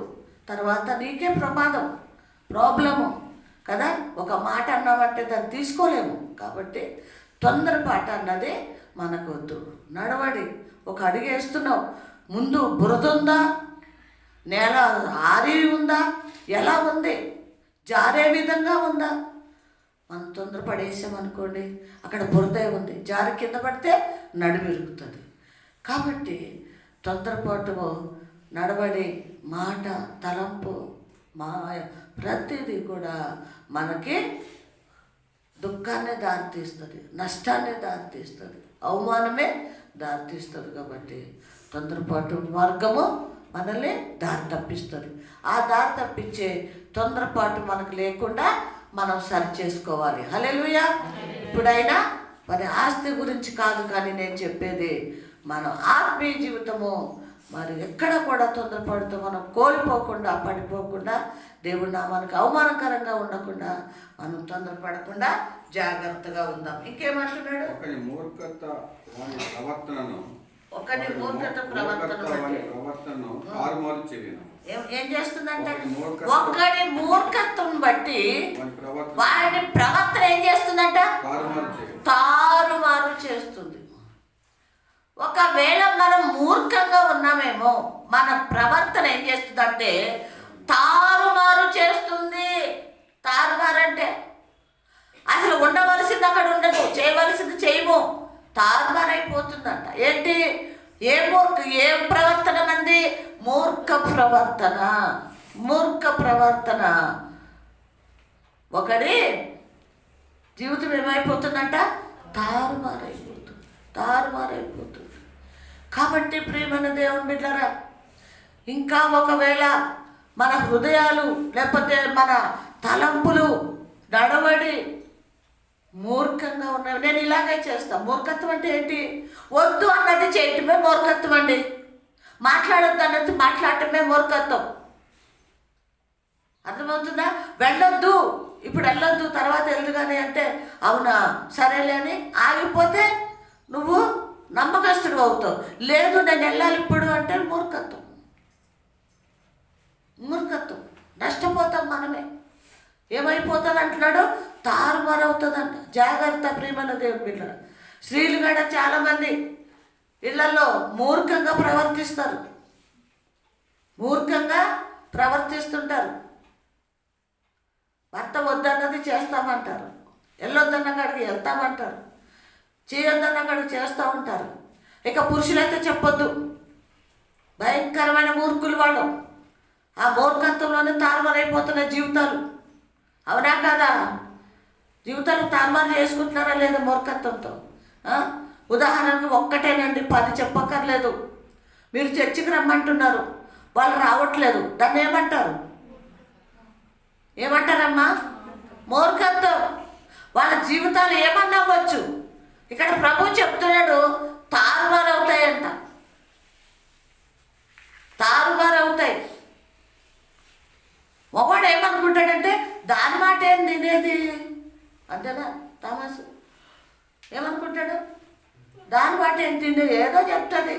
తర్వాత నీకే ప్రాబ్లము కదా. ఒక మాట అన్నామంటే దాన్ని తీసుకోలేము. కాబట్టి తొందరపాటు అన్నది మనకొద్దు. నడవడి, ఒక అడుగు వేస్తున్నావు, ముందు బురద ఉందా, నేల ఆరి ఉందా, ఎలా ఉంది, జారే విధంగా ఉందా? మనం తొందరపడేసామనుకోండి, అక్కడ బురదే ఉంది, జారి కింద పడితే నడుమిరుగుతుంది. కాబట్టి తొందరపాటు నడవడి, మాట, తలంపు, ప్రతిదీ కూడా మనకి దుఃఖాన్ని దారితీస్తుంది, నష్టాన్ని దారితీస్తుంది, అవమానమే దారితీస్తుంది. కాబట్టి తొందరపాటు మార్గము మనల్ని దారి తప్పిస్తుంది. ఆ దారి తప్పించే తొందరపాటు మనకు లేకుండా మనం సరి చేసుకోవాలి. హల్లెలూయా. ఇప్పుడైనా మరి ఆస్తి గురించి కాదు, కానీ నేను చెప్పేది మనం ఆత్మీయ జీవితము మరి ఎక్కడ కూడా తొందరపడుతూ మనం కోల్పోకుండా, పడిపోకుండా, దేవుడి నామానికి అవమానకరంగా ఉండకుండా మనం తొందరపడకుండా జాగ్రత్తగా ఉందాం. ఇంకేమంటున్నాడు? మూర్ఖత ప్రవర్తనను ఒకటి మూర్ఖత ప్రవర్తన బట్టి ప్రవర్తన తారుమారు చేయను. ఏం చేస్తుందంట? ఒక్కడి మూర్ఖత్వం బట్టి వాడి ప్రవర్తన ఏం చేస్తుందంట? తారుమారు చేస్తుంది. ఒకవేళ మనం మూర్ఖంగా ఉన్నామేమో, మన ప్రవర్తన ఏం చేస్తుందంటే తారుమారు చేస్తుంది. తారుమారు అంటే అసలు ఉండవలసింది అక్కడ ఉండదు, చేయవలసింది చేయము, తారుమారు అయిపోతుందంట. ఏంటి? ఏ ప్రవర్తన మంది? మూర్ఖ ప్రవర్తన. మూర్ఖ ప్రవర్తన. ఒకడి జీవితం ఏమైపోతుందంట? తారుమారైపోతుంది. తారుమారైపోతుంది. కాబట్టి ప్రియమైన దేవుని బిడ్డలారా, ఇంకా ఒకవేళ మన హృదయాలు లేకపోతే మన తలంపులు నడవడి మూర్ఖంగా ఉన్నవి, నేను ఇలాగే చేస్తాను. మూర్ఖత్వం అంటే ఏంటి? వద్దు అన్నది చేయటమే మూర్ఖత్వం అండి. మాట్లాడొద్దు అన్నది మాట్లాడటమే మూర్ఖత్వం. అర్థమవుతుందా? వెళ్ళొద్దు, ఇప్పుడు వెళ్ళొద్దు, తర్వాత వెళ్ళు కానీ అంటే అవునా సరేలే అని ఆగిపోతే నువ్వు నమ్మకస్తుడు అవుతావు. లేదు నేను వెళ్ళాలి ఇప్పుడు అంటే మూర్ఖత్వం. మూర్ఖత్వం. నష్టపోతాం మనమే. ఏమైపోతుంది అంటున్నాడు? తారుమారు అవుతుందంట. జాగ్రత్త ప్రియమైన దేవుని బిడ్డలు. స్త్రీలు కూడా చాలామంది ఇళ్లలో మూర్ఖంగా ప్రవర్తిస్తారు. మూర్ఖంగా ప్రవర్తిస్తుంటారు. భర్త వద్దన్నది చేస్తామంటారు, వెళ్ళొద్దన్న కాడికి వెళ్తామంటారు, చేయొద్దన్న కాడికి చేస్తూ ఉంటారు. ఇక పురుషులైతే చెప్పొద్దు, భయంకరమైన మూర్ఖులు వాళ్ళు. ఆ మూర్ఖత్వంలోనే తారుమారైపోతున్న జీవితాలు. అవునా కాదా? జీవితాలు తారుమారు చేసుకుంటున్నారా లేదా మూర్ఖత్వంతో? ఉదాహరణకు ఒక్కటేనండి, 10 చెప్పక్కర్లేదు. మీరు చర్చికి రమ్మంటున్నారు, వాళ్ళు రావట్లేదు, దాన్ని ఏమంటారు? ఏమంటారమ్మా? మూర్ఖత్వం. వాళ్ళ జీవితాలు ఏమన్నా అవ్వచ్చు. ఇక్కడ ప్రభువు చెప్తున్నాడు తారుమారు అవుతాయంట. తారుమారు అవుతాయి. ఒకడు ఏమనుకుంటాడంటే దాని మాట ఏం తినేది అంతేనా? తమాసు ఏమనుకుంటాడు? దాని మాట ఏం తినేది, ఏదో చెప్తుంది,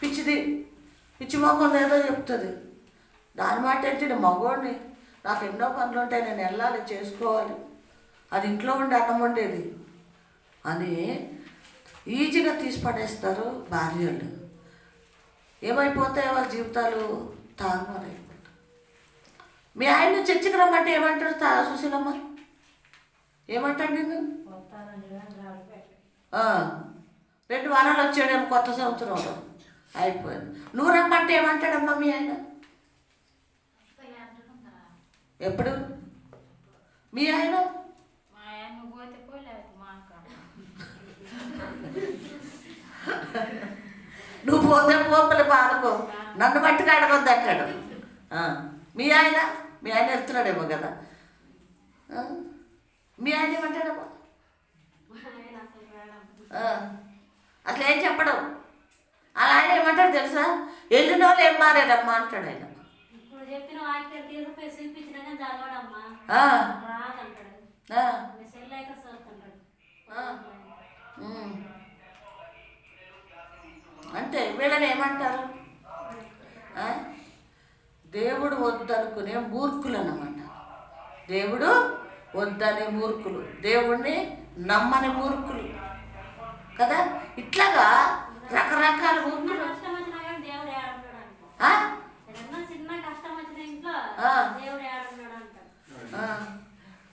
పిచ్చిది, పిచ్చి మొక్కలు ఏదో చెప్తుంది. దాని మాట ఏంటి? మగోడిని, నాకు ఎన్నో పనులు ఉంటాయి, నేను వెళ్ళాలి, చేసుకోవాలి, అది ఇంట్లో ఉండి అన్నం వండేది అని ఈజీగా తీసి పడేస్తారు భార్యలు. ఏమైపోతాయి వాళ్ళ జీవితాలు? తారుమారైపోతాయి. మీ ఆయన చర్చికి రమ్మంటే ఏమంటాడు సుశీలమ్మ? ఏమంటాడు నిన్ను? 2 వారాలు వచ్చాడేమో కొత్త సంవత్సరంలో అయిపోయింది. నువ్వు రమ్మంటే ఏమంటాడమ్మా మీ ఆయన? ఎప్పుడు మీ ఆయన? నువ్వు పోతే పోపలు పాడుకో, నన్ను బట్టి అడగొద్దు అంటాడు. మీ ఆయన వెళ్తున్నాడేమో కదా. మీ ఆయన ఏమంటాడమ్మా? అసలు ఏం చెప్పడం. అలా ఆయన ఏమంటాడు తెలుసా? వెళ్ళిన వాళ్ళు ఏం మారాడమ్మా అంటాడు ఆయన. అంటే వీళ్ళని ఏమంటారు? దేవుడు వద్దనుకునే మూర్ఖులు అన్నమాట. దేవుడు వద్దనే మూర్ఖులు, దేవుణ్ణి నమ్మని మూర్ఖులు కదా. ఇట్లాగా రకరకాల మూర్ఖులు.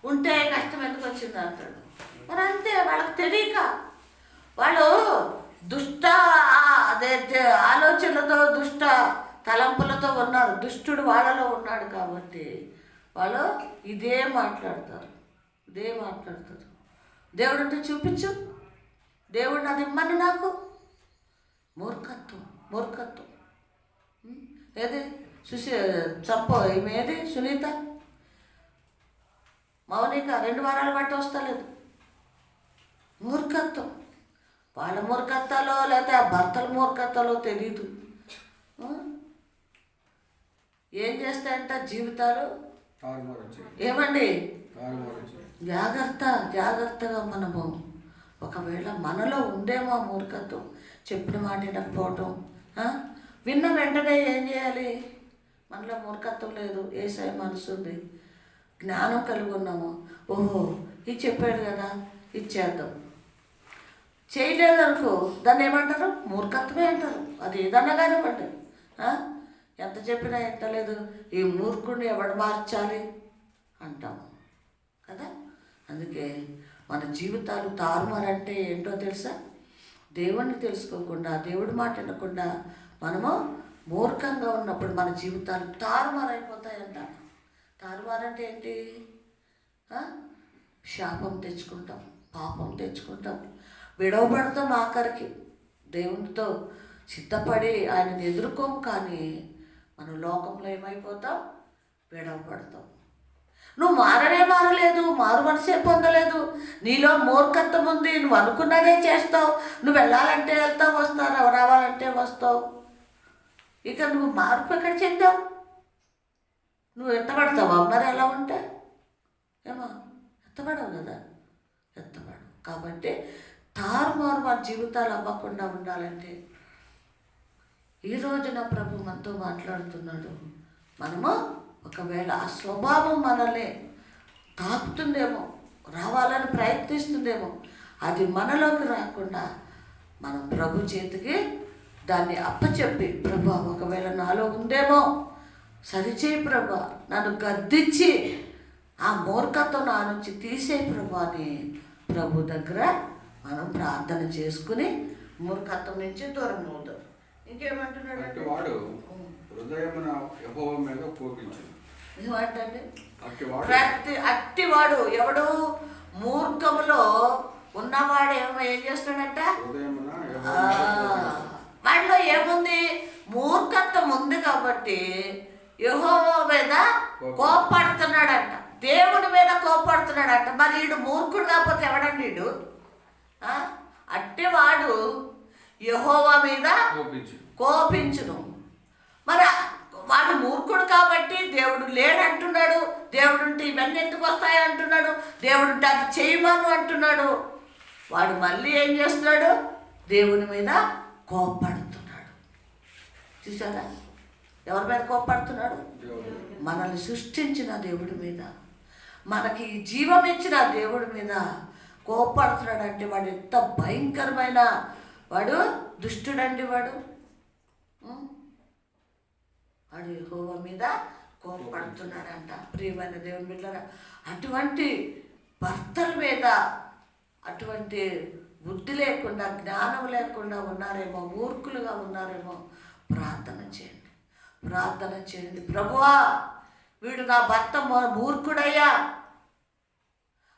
ఉంటే కష్టం ఎందుకు వచ్చింది అంటాడు. మరి అంతే, వాళ్ళకి తెలియక వాళ్ళు దుష్ట ఆలోచనలతో దుష్ట తలంపులతో ఉన్నారు. దుష్టుడు వాళ్ళలో ఉన్నాడు కాబట్టి వాళ్ళు ఇదే మాట్లాడతారు. దేవుడు అంటే చూపించు, దేవుడిని అది ఇమ్మని నాకు. మూర్ఖత్వం. ఏది ఏది సునీత, మౌనిక 2 వారాలు బట్టి వస్తలేదు. మూర్ఖత్వం. వాళ్ళ మూర్ఖత్వాలో లేకపోతే ఆ భర్తల మూర్ఖత్వాలో తెలీదు. ఏం చేస్తాయంట జీవితాలు? ఏమండి? జాగ్రత్తగా మనము ఒకవేళ మనలో ఉందేమో మూర్ఖత్వం. చెప్పిన మాట వినకపోవటం. విన్న వెంటనే ఏం చేయాలి? మనలో మూర్ఖత్వం లేదు, యేసయ్య మనసు ఉంది, జ్ఞానం కలిగి ఉన్నాము. ఓహో ఇది చెప్పాడు కదా, ఇది చేద్దాం. చేయలేదనుకో దాన్ని ఏమంటారు? మూర్ఖత్వమే అంటారు. అది ఏదన్నా కానివ్వండి. ఎంత చెప్పినా ఎంతలేదు, ఈ మూర్ఖుడిని ఎవడు మార్చాలి అంటాం కదా. అందుకే మన జీవితాలు తారుమారంటే ఏంటో తెలుసా? దేవుణ్ణి తెలుసుకోకుండా, దేవుడి మాట వినకుండా మనము మూర్ఖంగా ఉన్నప్పుడు మన జీవితాలు తారుమారైపోతాయంట. తారుమారంటే ఏంటి? శాపం తెచ్చుకుంటాం, పాపం తెచ్చుకుంటాం, విడవబడతాం. ఆఖరికి దేవునితో సిద్ధపడి ఆయనను ఎదుర్కోము, కానీ మనం లోకంలో ఏమైపోతాం? విడవబడతాం. నువ్వు మారలేదు, మారు మనసే పొందలేదు, నీలో మూర్ఖత్వం ఉంది, నువ్వు అనుకున్నదే చేస్తావు, నువ్వు వెళ్ళాలంటే వెళ్తావు, వస్తావు, రావాలంటే వస్తావు. ఇక నువ్వు మార్పు ఎక్కడ చెందావు? నువ్వు ఎత్తబడతావా మరి అలా ఉంటే? ఏమో ఎత్తబడవు కదా, ఎత్తబడవు. కాబట్టి తారుమారు మన జీవితాలు అవ్వకుండా ఉండాలంటే ఈ రోజున ప్రభు మనతో మాట్లాడుతున్నాడు. మనము ఒకవేళ ఆ స్వభావం మనల్ని తాకుతుందేమో, రావాలని ప్రయత్నిస్తుందేమో, అది మనలోకి రాకుండా మనం ప్రభు చేతికి దాన్ని అప్పచెప్పి, ప్రభు ఒకవేళ నాలో ఉందేమో సరిచేయి ప్రభు, నన్ను గద్దించి ఆ మూర్ఖత్వం నా నుంచి తీసేయి ప్రభు అని ప్రభు దగ్గర మనం ప్రార్థన చేసుకుని మూర్ఖత్వం నుంచి దూరం అవుతాం. ఇంకేమంటున్నాడు? వాడు హృదయమున యెహోవా మీద కోపించును. ఏమంటే అట్టివాడు ఎవడు మూర్ఖములో ఉన్నవాడు ఏం చేస్తాడంట? వాడిలో ఏముంది? మూర్ఖత్వం ఉంది కాబట్టి యెహోవా మీద కోపడుతున్నాడంట, దేవుడి మీద కోపడుతున్నాడంట. మరి వీడు మూర్ఖుడు కాకపోతే ఎవడండి వీడు? అట్టివాడు యెహోవా మీద కోపించును. మరి వాడు మూర్ఖుడు కాబట్టి దేవుడు లేడంటున్నాడు, దేవుడుంటే ఇవన్నీ ఎందుకు వస్తాయి అంటున్నాడు, దేవుడుంటే అది చేయమను అంటున్నాడు. వాడు మళ్ళీ ఏం చేస్తున్నాడు? దేవుని మీద కోపడుతున్నాడు. చూసారా ఎవరి మీద కోపడుతున్నాడు? మనల్ని సృష్టించిన దేవుడి మీద, మనకి జీవం ఇచ్చిన దేవుడి మీద కోపడుతున్నాడు. అంటే వాడు ఎంత భయంకరమైన వాడు, దుష్టుడండి వాడు. వాడు యెహోవా మీద కోపడుతున్నాడంట. ప్రియమైన దేవుని బిడ్డలారా, అటువంటి భర్తల మీద అటువంటి బుద్ధి లేకుండా, జ్ఞానం లేకుండా ఉన్నారేమో, మూర్ఖులుగా ఉన్నారేమో, ప్రార్థన చేయండి, ప్రార్థన చేయండి. ప్రభువా వీడు నా భర్త మూర్ఖుడయ్యా,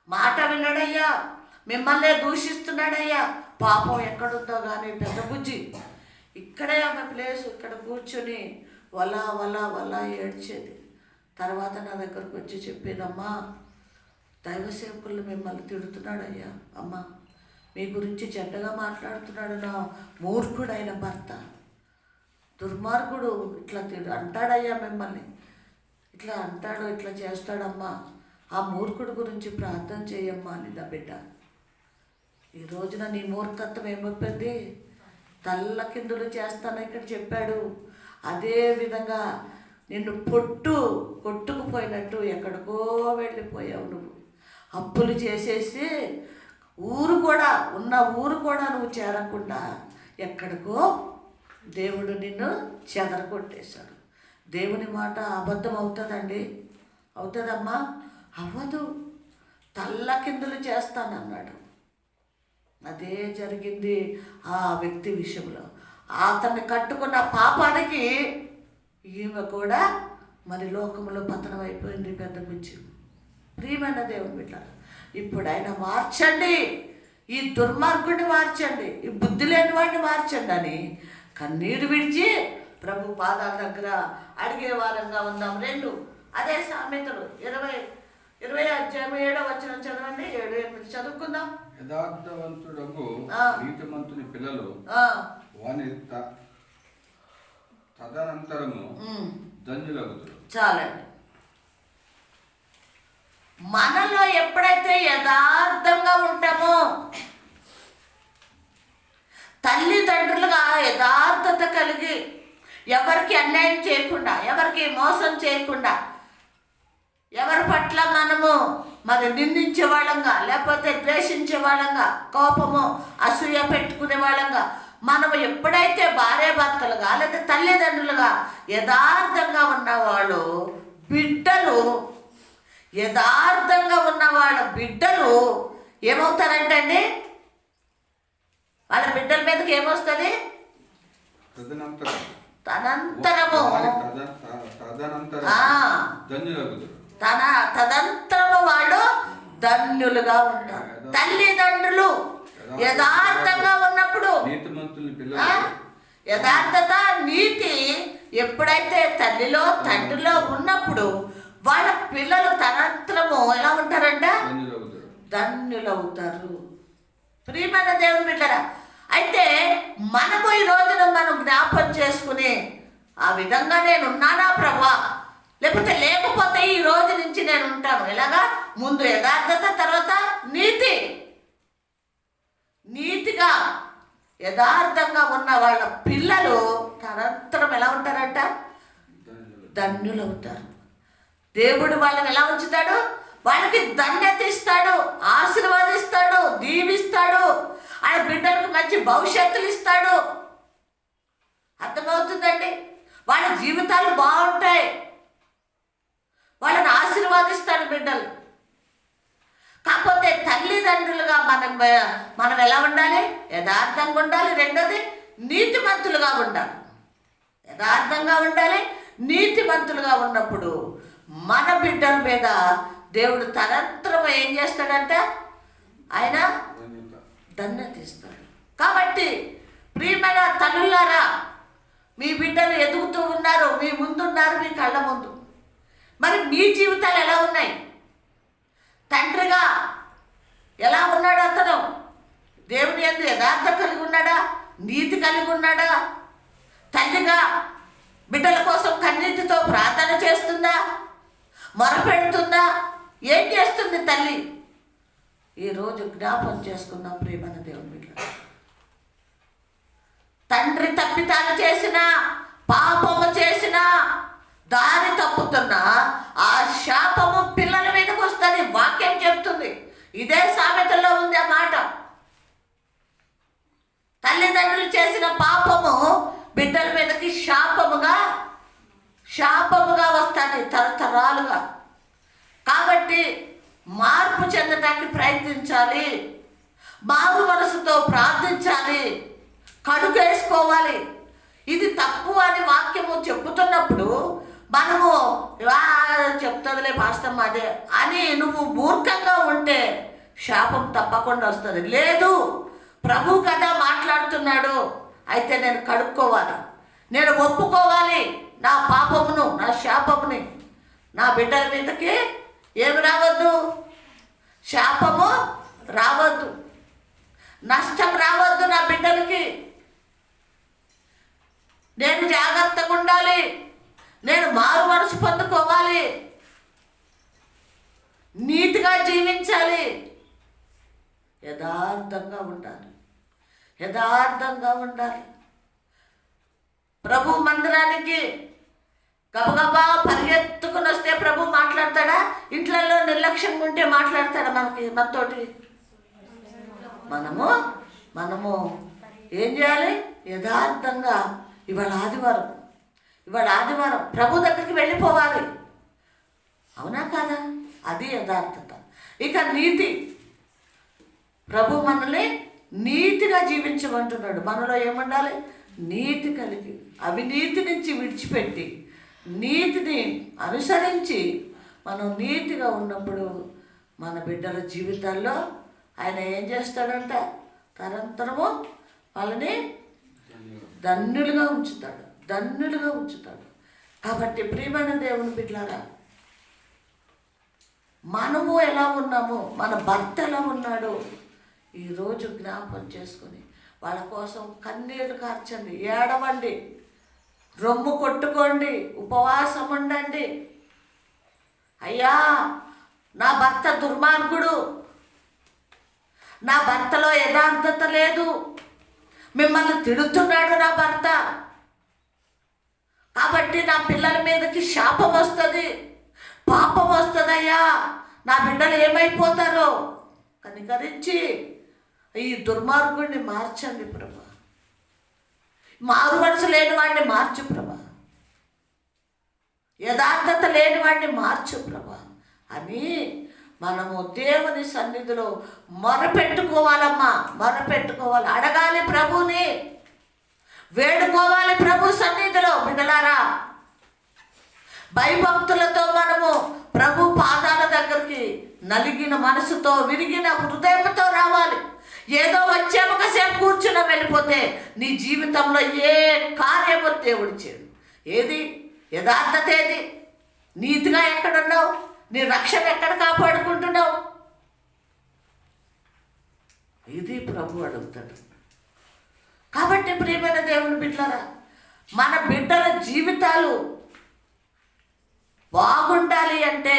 మాట వినడయ్యా, మిమ్మల్నే దూషిస్తున్నాడయ్యా. పాపం ఎక్కడుందో కానీ పెద్ద బుజ్జి ఇక్కడే ఆమె ప్లేస్, ఇక్కడ కూర్చొని వలా వలా వలా ఏడ్చేది. తర్వాత నా దగ్గరకు వచ్చి చెప్పేదమ్మా, దైవ సేవకులు మిమ్మల్ని తిడుతున్నాడయ్యా, అమ్మ మీ గురించి చెడ్డగా మాట్లాడుతున్నాడు నా మూర్ఖుడైన భర్త, దుర్మార్గుడు ఇట్లా అంటాడయ్యా, మిమ్మల్ని ఇట్లా అంటాడు, ఇట్లా చేస్తాడమ్మా, ఆ మూర్ఖుడు గురించి ప్రార్థన చేయమ్మా అని నా బిడ్డ. ఈ రోజున నీ మూర్ఖత్వం ఏమైపోయింది? తల్ల కిందులు చేస్తాను ఇక్కడ చెప్పాడు. అదే విధంగా నిన్ను కొట్టుకుపోయినట్టు ఎక్కడికో వెళ్ళిపోయావు నువ్వు. అప్పులు చేసేసి ఊరు కూడా నువ్వు చేరకుండా ఎక్కడికో దేవుడు నిన్ను చెదరగొట్టేశాడు. దేవుని మాట అబద్ధం అవుతుందండి? అవుతుందమ్మా? అవ్వదు. తల్ల కిందులు చేస్తానన్నాడు. అదే జరిగింది ఆ వ్యక్తి విషయంలో. అతన్ని కట్టుకున్న పాపానికి ఈమె కూడా మరి లోకంలో పతనం అయిపోయింది, పెద్ద బుజ్జి. ప్రియమైన దేవుని బిడ్డలారా, ఇప్పుడైనా మార్చండి, ఈ దుర్మార్గుడిని మార్చండి, ఈ బుద్ధి లేని వాడిని మార్చండి అని కన్నీరు విడిచి ప్రభు పాదాల దగ్గర అడిగే వారంగా ఉందాం. అదే సామెతలు 20 అధ్యాయం 7వ వచనం చదవండి, 7-8 చదువుకుందాం. యథార్థవంతుడకు నీతిమంతుని పిల్లలు వాని తదనంతరము ధన్యులగుదురు. చాలండి. మనలో ఎప్పుడైతే యథార్థంగా ఉంటామో, తల్లిదండ్రులుగా యథార్థత కలిగి ఎవరికి అన్యాయం చేయకుండా, ఎవరికి మోసం చేయకుండా, ఎవరి పట్ల మనము మరి నిందించే వాళ్ళంగా, లేకపోతే ద్వేషించే వాళ్ళంగా, కోపము అసూయ పెట్టుకునే వాళ్ళంగా మనము ఎప్పుడైతే భార్యాభర్తలుగా లేదా తల్లిదండ్రులుగా యథార్థంగా ఉన్నవాళ్ళు బిడ్డలు, యథార్థంగా ఉన్న వాళ్ళ బిడ్డలు ఏమవుతారంటే అండి, వాళ్ళ బిడ్డల మీదకి ఏమొస్తుంది? తనంతరము తదంతరము వాళ్ళు ధన్యులుగా ఉంటారు. తల్లిదండ్రులు యథార్థంగా ఉన్నప్పుడు, యథార్థత నీతి ఎప్పుడైతే తల్లిలో తండ్రిలో ఉన్నప్పుడు వాళ్ళ పిల్లలు తనంతరము ఎలా ఉంటారంట? ధన్యులవుతారు. ప్రియమైన దేవుని బిడ్డరా, అయితే మనము ఈ రోజున మనం జ్ఞాపం చేసుకుని ఆ విధంగా నేను ఉన్నానా ప్రభా, లేకపోతే లేకపోతే ఈ రోజు నుంచి నేను ఉంటాను ఎలాగా? ముందు యథార్థత, తర్వాత నీతి. నీతిగా యథార్థంగా ఉన్న వాళ్ళ పిల్లలు తనంతరం ఎలా ఉంటారంట? ధన్యులవుతారు. దేవుడు వాళ్ళని ఎలా ఉంచుతాడు? వాళ్ళకి ధన్యత ఇస్తాడు, ఆశీర్వాదిస్తాడు, దీవిస్తాడు, ఆయన బిడ్డలకు మంచి భవిష్యత్తులు ఇస్తాడు. అర్థమవుతుందండి? వాళ్ళ జీవితాలు బాగుంటాయి, వాళ్ళని ఆశీర్వాదిస్తాడు బిడ్డలు. కాకపోతే తల్లిదండ్రులుగా మనం ఎలా ఉండాలి? యథార్థంగా ఉండాలి. రెండోది నీతిమంతులుగా ఉండాలి. యథార్థంగా ఉండాలి, నీతిమంతులుగా ఉన్నప్పుడు మన బిడ్డల మీద దేవుడు తనంతరం ఏం చేస్తాడంట? ఆయన ధన్యత ఇస్తాడు. కాబట్టి ప్రియమైన తల్లులారా, మీ బిడ్డలు ఎదుగుతూ ఉన్నారు, మీ ముందున్నారు, మీ కళ్ళ ముందు. మరి మీ జీవితాలు ఎలా ఉన్నాయి? తండ్రిగా ఎలా ఉన్నాడు అతను? దేవుని యందు యథార్థత కలిగి ఉన్నాడా? నీతి కలిగి ఉన్నాడా? తల్లిగా బిడ్డల కోసం కన్నీటితో ప్రార్థన చేస్తుందా? మొరపెడుతుందా? ఏం చేస్తుంది తల్లి? ఈరోజు జ్ఞాపం చేసుకుందాం ప్రియమైన దేవుని బిడ్డ. తండ్రి తప్పితాలు చేసినా, పాపము చేసినా, దారి తప్పుతున్నా ఆ శాపము పిల్లల మీదకి వస్తుంది. వాక్యం చెప్తుంది. ఇదే సామెతల్లో ఉంది ఆ మాట. తల్లిదండ్రులు చేసిన పాపము బిడ్డల మీదకి శాపముగా వస్తుంది తరతరాలుగా. కాబట్టి మార్పు చెందడానికి ప్రయత్నించాలి, మారు మనసుతో ప్రార్థించాలి, కడుగేసుకోవాలి. ఇది తప్పు అని వాక్యము చెప్పుతున్నప్పుడు మనము చెప్తుందిలే పాస్తం అదే అని నువ్వు మూర్ఖంగా ఉంటే శాపం తప్పకుండా వస్తుంది. లేదు, ప్రభు కదా మాట్లాడుతున్నాడు, అయితే నేను కడుక్కోవాలి, నేను ఒప్పుకోవాలి నా పాపమును, నా శాపముని. నా బిడ్డల మీదకి ఏమి రావద్దు? శాపము రావద్దు, నష్టం రావద్దు నా బిడ్డలకి. నేను జాగ్రత్తగా ఉండాలి, నేను మారు మనసు పొందుకోవాలి, నీతిగా జీవించాలి, యథార్థంగా ఉండాలి, యథార్థంగా ఉండాలి. ప్రభు మందిరానికి గబగబా పరిగెత్తుకుని వస్తే ప్రభు మాట్లాడతాడా? ఇంట్లలో నిర్లక్ష్యంగా ఉంటే మాట్లాడతాడా? మనతోటి మనము ఏం చేయాలి? యథార్థంగా ఇవాళ ఆదివారం ప్రభు దగ్గరికి వెళ్ళిపోవాలి. అవునా కాదా? అది యథార్థత. ఇక నీతి, ప్రభు మనల్ని నీతిగా జీవించమంటున్నాడు. మనలో ఏముండాలి? నీతి కలిగి, అవినీతి నుంచి విడిచిపెట్టి నీతిని అనుసరించి మనం నీతిగా ఉన్నప్పుడు మన బిడ్డల జీవితాల్లో ఆయన ఏం చేస్తాడంట? తరంతరము వాళ్ళని ధన్యులుగా ఉంచుతాడు. కాబట్టి ప్రియమైన దేవుని బిడ్డలారా, మనము ఎలా ఉన్నామో, మన భర్త ఎలా ఉన్నాడో ఈరోజు జ్ఞాపం చేసుకొని వాళ్ళ కోసం కన్నీరు కార్చండి, ఏడవండి, రొమ్ము కొట్టుకోండి, ఉపవాసం ఉండండి. అయ్యా, నా భర్త దుర్మార్గుడు, నా భర్తలో యథార్థత లేదు, మిమ్మల్ని తిడుతున్నాడు నా భర్త, కాబట్టి నా పిల్లల మీదకి శాపం వస్తుంది, పాపం వస్తుందయ్యా, నా బిడ్డలు ఏమైపోతారో కనికరించి ఈ దుర్మార్గుడిని మార్చండి ప్రభా, మారు మనసు లేని వాడిని మార్చు ప్రభా, యథార్థత లేని వాడిని మార్చు ప్రభా అని మనము దేవుని సన్నిధిలో మొరపెట్టుకోవాలమ్మా, మొరపెట్టుకోవాలి, అడగాలి ప్రభుని, వేడుకోవాలి ప్రభు సన్నిధిలో. బిడ్డలారా, భయభక్తులతో మనము ప్రభు పాదాల దగ్గరికి నలిగిన మనసుతో, విరిగిన హృదయంతో రావాలి. ఏదో వచ్చాము కాసేపు కూర్చుని వెళ్ళిపోతే నీ జీవితంలో ఏ కార్యము దేవుడు చేయడు. ఏది యథార్థత, ఏది నీతిగా ఎక్కడున్నావు, నీ రక్షణ ఎక్కడ కాపాడుకుంటున్నావు, ఇది ప్రభు అడుగుతాడు. కాబట్టి ప్రియమైన దేవుని బిడ్డలారా, మన బిడ్డల జీవితాలు బాగుండాలి అంటే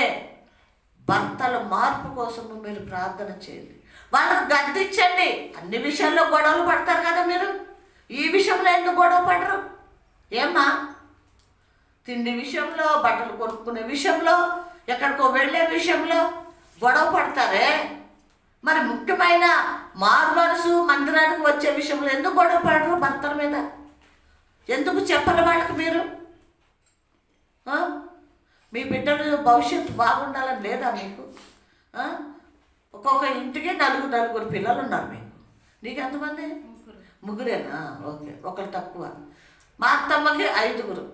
భర్తల మార్పు కోసము మీరు ప్రార్థన చేయండి, వాళ్ళకు గద్దించండి. అన్ని విషయాల్లో గొడవలు పడతారు కదా మీరు, ఈ విషయంలో ఎందుకు గొడవ పడరు? ఏమ్మా, తిండి విషయంలో, బట్టలు కొనుక్కునే విషయంలో, ఎక్కడికో వెళ్ళే విషయంలో గొడవ పడతారే, మరి ముఖ్యమైన మారు మనసు మందిరానికి వచ్చే విషయంలో ఎందుకు గొడవ పడరు? భర్తల మీద ఎందుకు చెప్పరు వాళ్ళకి మీరు? మీ బిడ్డలు భవిష్యత్తు బాగుండాలని లేదా మీకు? ఒక్కొక్క ఇంటికి నలుగురు పిల్లలు ఉన్నారు మీకు. నీకు ఎంతమంది? ముగ్గురేనా? ఓకే, ఒకరు తక్కువ. మా అత్తమ్మకి 5,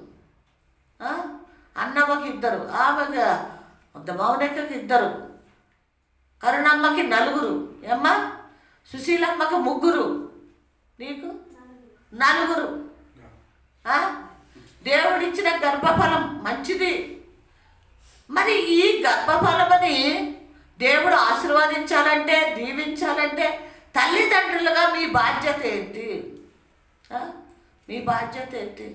అన్నమ్మకి 2, ఆమెకి మౌనికకి 2, కరుణమ్మకి 4, ఏమ్మా సుశీలమ్మకి 3, నీకు 4. దేవుడిచ్చిన గర్భఫలం మంచిది. మరి ఈ గర్భఫలమని దేవుడు ఆశీర్వదించాలంటే, దీవించాలంటే తల్లిదండ్రులుగా మీ బాధ్యత ఏంటి? మీ బాధ్యత ఏంటి?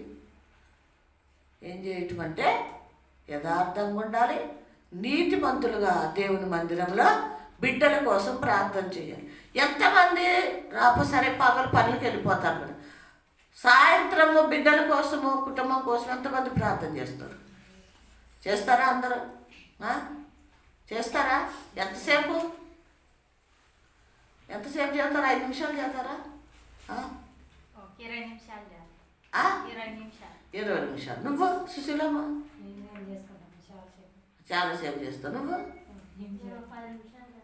ఏం చేయటం అంటే యథార్థంగా ఉండాలి, నీతిమంతులుగా దేవుని మందిరంలో బిడ్డల కోసం ప్రార్థన చేయాలి. ఎంతమంది సరే పగలు పనులకు వెళ్ళిపోతారు కదా, సాయంత్రము బిడ్డల కోసము, కుటుంబం కోసం ఎంతమంది ప్రార్థన చేస్తారు? చేస్తారా అందరూ? చేస్తారా? ఎంతసేపు చేస్తారా? 5 నిమిషాలు చేస్తారా? 20 నిమిషాలు. నువ్వు సుశీలమ్మ చాలాసేపు చేస్తావు. నువ్వు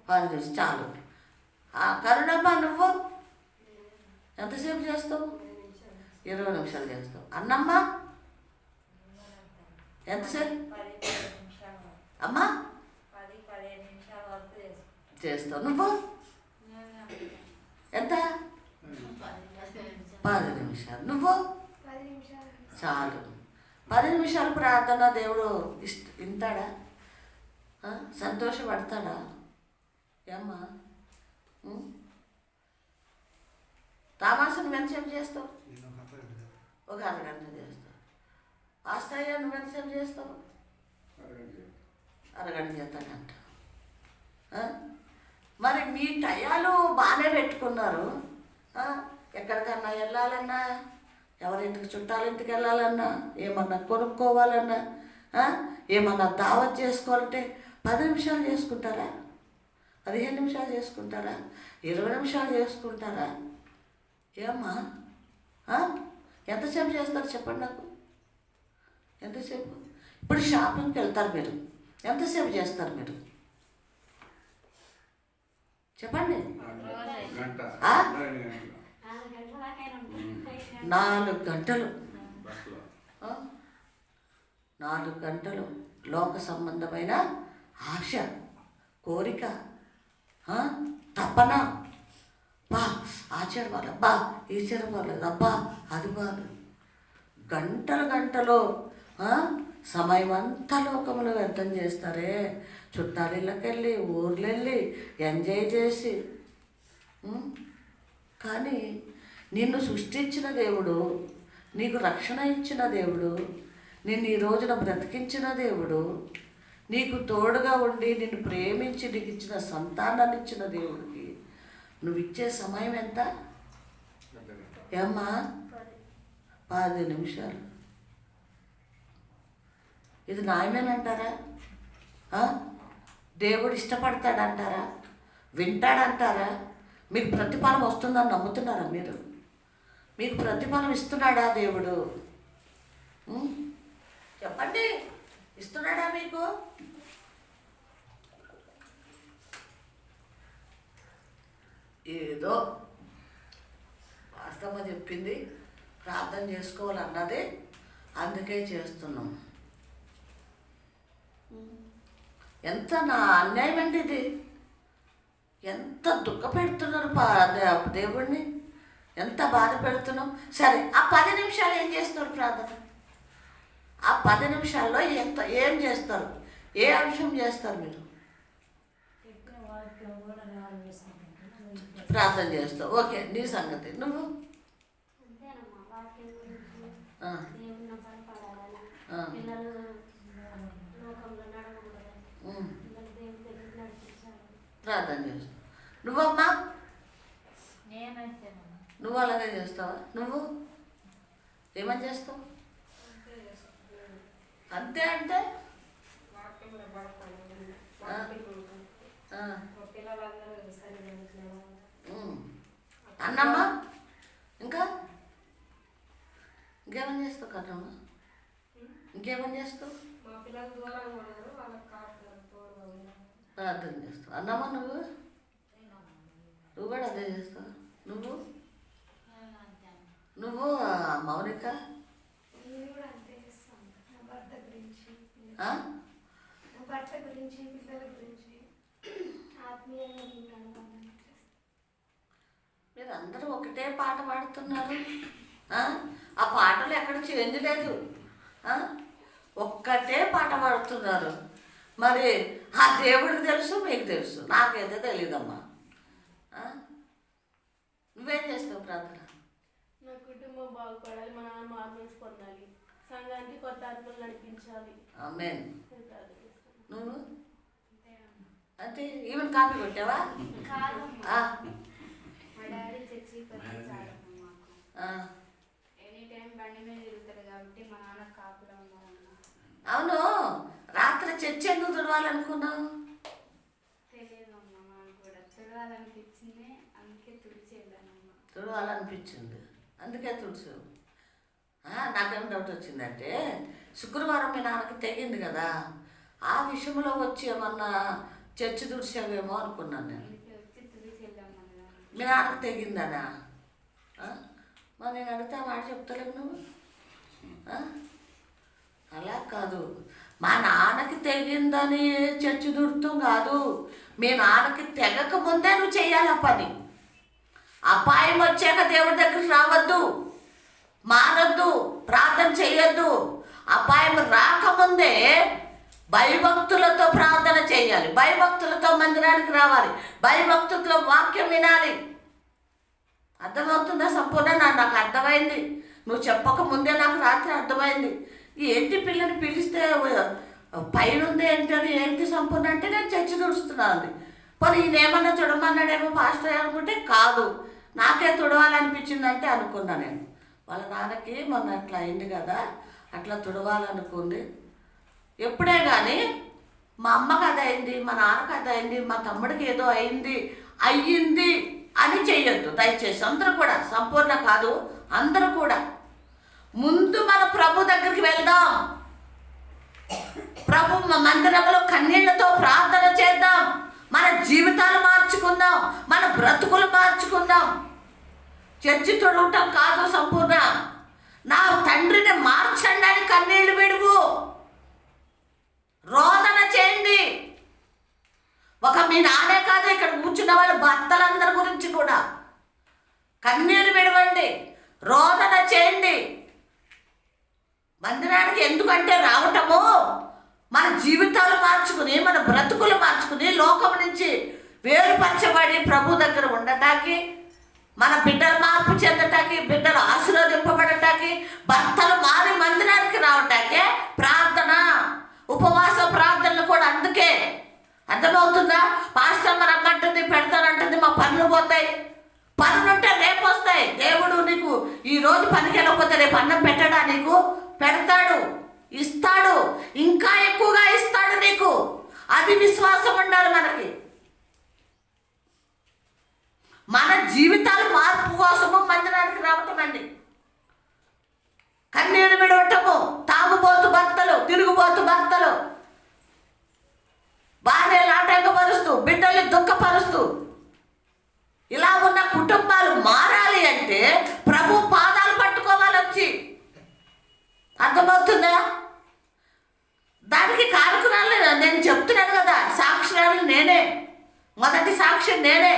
10 నిమిషాలు చాలు. కరుణమ్మ నువ్వు ఎంతసేపు చేస్తావు? 20 నిమిషాలు చేస్తావు. అన్నమ్మ ఎంతసేపు? అమ్మా చేస్తావు. నువ్వు ఎంత? 10 నిమిషాలు. నువ్వు చాలు. 10 నిమిషాలు ప్రార్థన దేవుడు వింటాడా? సంతోషపడతాడా? ఏమ్మా తామాసు నువ్వు ఎంతసేపు చేస్తావు? ఒక అరగంట చేస్తావు. ఆస్తాయ్య నువ్వు ఎంతసేపు చేస్తావు? అరగంట చేస్తాడంట. మరి మీ టయాలు బాగానే పెట్టుకున్నారు. ఎక్కడికన్నా వెళ్ళాలన్నా, ఎవరింటికి చుట్టాలింటికి వెళ్ళాలన్నా, ఏమన్నా కొనుక్కోవాలన్నా, ఏమన్నా దావత్ చేసుకోవాలంటే 10 నిమిషాలు చేసుకుంటారా? 15 నిమిషాలు చేసుకుంటారా? 20 నిమిషాలు చేసుకుంటారా? ఏమ్మా ఎంతసేపు చేస్తారు చెప్పండి నాకు? ఎంతసేపు? ఇప్పుడు షాపింగ్కి వెళ్తారు మీరు, ఎంతసేపు చేస్తారు మీరు చెప్పండి? 4 గంటలు. 4 గంటలు లోక సంబంధమైన ఆశ, కోరిక, తపన. బా ఆచారం వాళ్ళు, అబ్బా ఈ చరం వాళ్ళు, అబ్బా అది వాళ్ళు. గంటలు సమయం అంతా లోకములు వ్యర్థం చేస్తారే. చుట్టాలిళ్ళకి వెళ్ళి, ఊర్లు వెళ్ళి ఎంజాయ్ చేసి. కానీ నిన్ను సృష్టించిన దేవుడు, నీకు రక్షణ ఇచ్చిన దేవుడు, నిన్ను ఈ రోజున బ్రతికించిన దేవుడు, నీకు తోడుగా ఉండి నిన్ను ప్రేమించి నీకు ఇచ్చిన సంతానాన్ని ఇచ్చిన దేవుడికి నువ్వు ఇచ్చే సమయం ఎంత? ఏమ్మా 10 నిమిషాలు ఇది న్యాయమేనంటారా? దేవుడు ఇష్టపడతాడంటారా? వింటాడంటారా? మీకు ప్రతిఫలం వస్తుందని నమ్ముతున్నారా మీరు? మీకు ప్రతిఫలం ఇస్తున్నాడా దేవుడు? చెప్పండి, ఇస్తున్నాడా మీకు? ఏదో వాస్తవం చెప్పింది, ప్రార్థన చేసుకోవాలన్నది, అందుకే చేస్తున్నాం. ఎంత నా అన్యాయం అండి ఇది! ఎంత దుఃఖ పెడుతున్నారు దేవుడిని, ఎంత బాధ పెడుతున్నాం. సరే, ఆ 10 నిమిషాలు ఏం చేస్తారు ప్రార్థన? ఆ 10 నిమిషాల్లో ఏం చేస్తారు? ఏ అంశం చేస్తారు మీరు? ప్రార్థన చేస్తావు. ఓకే, నీ సంగతి నువ్వు? ప్రార్థన చేస్తావు. నువ్వమ్మా? నువ్వు అలాగే చేస్తావా? నువ్వు ఏమని చేస్తావు? అంతే అంటే అన్నమ్మా, ఇంకా ఇంకేమని చేస్తావు కన్నమ్మా? ఇంకేమని చేస్తావు? ప్రార్థన చేస్తావు. అన్నమ్మా, నువ్వు కూడా అదే చేస్తావు. నువ్వు మౌనిక? మీరు అందరూ ఒకటే పాట పాడుతున్నారు. ఆ పాటలు ఎక్కడ చేంజ్ లేదు. ఒక్కటే పాట పాడుతున్నారు. మరి ఆ దేవుడికి తెలుసు, మీకు తెలుసు, నాకైతే తెలియదమ్మా. నువ్వేం చేస్తావు ప్రార్థన? నా కుటుంబం బాగుపడాలి, మా నాన్న మార్పులు పొందాలి, సంఘానికి కొత్త ఆత్మలు నడిపించాలి. ఆమేన్. నువ్వు అంటే ఈవెన్ కాపీ కొట్టావా? మా డాడీ చర్చికి పంపించాలమ్మా మాకు. ఎనీ టైం బండి మీద తిరుగుతారు కాబట్టి మా నాన్న కాపులో ఉన్నారమ్మా. అవును, రాత్రి చర్చ ఎందుకు తుడవాలనుకున్నావు? తెలియదమ్మా, మాకు కూడా తుడవాలనిపించింది, అందుకే తుడిచి వెళ్ళానమ్మా. తుడవాలనిపించింది, అందుకే తుడుచు. నాకేం డౌట్ వచ్చిందంటే, శుక్రవారం మీ నాన్నకి తెగింది కదా, ఆ విషయంలో వచ్చి ఏమన్నా చర్చి తుడిచావేమో అనుకున్నాను నేను. మీ నాన్నకి తెగిందనా? మరి నేను అడిగితే ఆ మాట చెప్తలేవు నువ్వు. అలా కాదు, మా నాన్నకి తెగిందని చర్చి దుడుతాం కాదు. మీ నాన్నకి తెగక ముందే నువ్వు చెయ్యాలి ఆ పని. అపాయం వచ్చాక దేవుడి దగ్గరికి రావద్దు, మారద్దు, ప్రార్థన చేయొద్దు. అపాయం రాకముందే భయభక్తులతో ప్రార్థన చేయాలి, భయభక్తులతో మందిరానికి రావాలి, భయభక్తులతో వాక్యం వినాలి. అర్థమవుతుందా? సంపూర్ణ నాకు అర్థమైంది. నువ్వు చెప్పక ముందే నాకు రాత్రి అర్థమైంది. ఏంటి పిల్లని పిలిస్తే పైన ఉంది ఏంటని, ఏంటి సంపూర్ణ అంటే నేను చర్చి తుడుస్తున్నాను. మరి ఈయనేమన్నా తుడమన్నాడేమో పాస్టర్ అనుకుంటే కాదు, నాకే తుడవాలనిపించిందంటే అనుకున్నా నేను. వాళ్ళ నాన్నకి మొన్న అట్లా అయింది కదా, అట్లా తుడవాలనుకుంది. ఎప్పుడే కానీ మా అమ్మకి అది అయింది, మా నాన్నకి అది అయింది, మా తమ్ముడికి ఏదో అయ్యింది అని చెయ్యొద్దు దయచేసి. అందరూ కూడా, సంపూర్ణ కాదు, అందరూ కూడా ముందు మన ప్రభు దగ్గరికి వెళ్దాం. ప్రభు మందిరంలో కన్నీళ్లతో ప్రార్థన చేద్దాం. మన జీవితాలు మార్చుకుందాం, మన బ్రతుకులు మార్చుకుందాం. చర్చి తొడవటం కాదు సంపూర్ణ. నా తండ్రిని మార్చండి అని కన్నీళ్లు విడువు, రోదన చేయండి. ఒక మీ నానే కాదు, ఇక్కడ కూర్చున్న వాళ్ళ భర్తలందరి గురించి కూడా కన్నీరు విడవండి, రోదన చేయండి. మందిరానికి ఎందుకంటే రావటము మన జీవితాలు మార్చుకుని, మన బ్రతుకులు మార్చుకుని, లోకం నుంచి వేరుపరచబడి ప్రభు దగ్గర ఉండటానికి, మన బిడ్డలు మార్పు చెందటానికి, బిడ్డలు ఆశీర్వదింపబడటానికి, భర్తలు మారి మందిరానికి రావటానికే ప్రార్థన, ఉపవాస ప్రార్థనలు కూడా. అందుకే అర్థమవుతుందా? పాస్టర్ రమ్మంటుంది, పెడతానంటుంది, మా పనులు పోతాయి. పనులుంటే రేపు వస్తాయి. కావాలి. దేవుడు నీకు ఈరోజు పనికి వెళ్ళకపోతే రేపు అన్నం పెట్టడా? నీకు పెడతాడు, ఇస్తాడు, ఇంకా ఎక్కువగా ఇస్తాడు నీకు. అది విశ్వాసం ఉండాలి మనకి. మన జీవితాల మార్పు కోసము మందిరానికి రావటం అండి. కన్నీరు విడవటము, తాగుబోతు భర్తలు, తిరుగుబోతు భర్తలు, భార్యలు ఆటంకపరుస్తూ, బిడ్డల్ని దుఃఖపరుస్తూ, ఇలా ఉన్న కుటుంబాలు మారాలి అంటే ప్రభు పాదాలు పట్టుకోవాలి వచ్చి. అర్థమవుతుందా? దానికి కారకురాలు నేను చెప్తున్నాను కదా, సాక్షురాలు నేనే, మొదటి సాక్షి నేనే.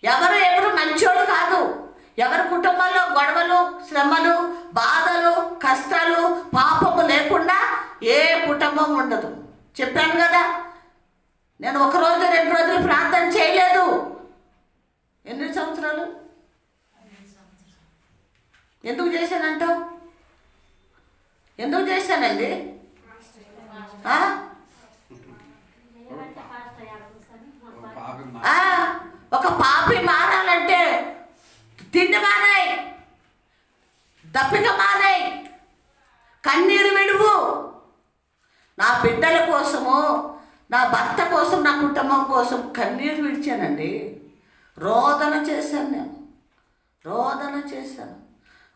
ఎవరు మంచోడు కాదు. ఎవరి కుటుంబంలో గొడవలు, శ్రమలు, బాధలు, కష్టాలు, పాపము లేకుండా ఏ కుటుంబం ఉండదు. చెప్పాను కదా, నేను 1 రోజు 2 రోజులు ప్రార్థన చేయలేదు. ఎన్ని సంవత్సరాలు? ఎందుకు చేశానంటావు? ఎందుకు చేశానండి? ఒక పాపి మారాలంటే తిండి మానేయ్, దప్పిక మానేయ్, కన్నీరు విడువు. నా బిడ్డల కోసము, నా భర్త కోసం, నా కుటుంబం కోసం కన్నీరు విడిచానండి. రోదన చేశాను, నేను రోదన చేశాను.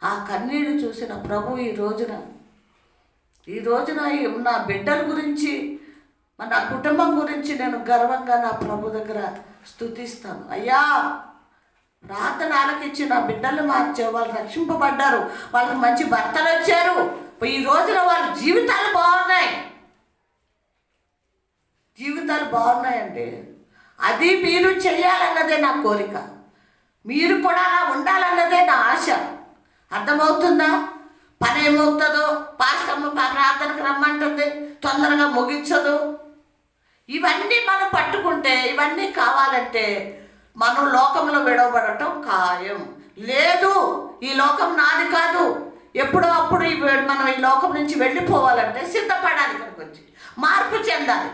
ఆ కన్నీరు చూసిన ప్రభు ఈ రోజున నా బిడ్డల గురించి, నా కుటుంబం గురించి నేను గర్వంగా నా ప్రభు దగ్గర స్తుతిస్తాను. అయ్యా, ప్రార్థన ఆలకించి నా బిడ్డలు మార్చావు, వాళ్ళు రక్షింపబడ్డారు, వాళ్ళకి మంచి భర్తలు వచ్చారు. ఈ రోజున వాళ్ళ జీవితాలు బాగున్నాయండి. అది మీరు చెయ్యాలన్నదే నా కోరిక. మీరు కూడా అలా ఉండాలన్నదే నా ఆశ. అర్థమవుతుందా? పని ఏమవుతుందో, పాస్టమ్మ ప్రార్థనకు రమ్మంటుంది, తొందరగా ముగించదు. ఇవన్నీ మనం పట్టుకుంటే, ఇవన్నీ కావాలంటే మనం లోకంలో విడవబడటం ఖాయం. లేదు, ఈ లోకం నాది కాదు. ఎప్పుడో అప్పుడు మనం ఈ లోకం నుంచి వెళ్ళిపోవాలంటే సిద్ధపడాలి, ఇక్కడికి వచ్చి మార్పు చెందాలి,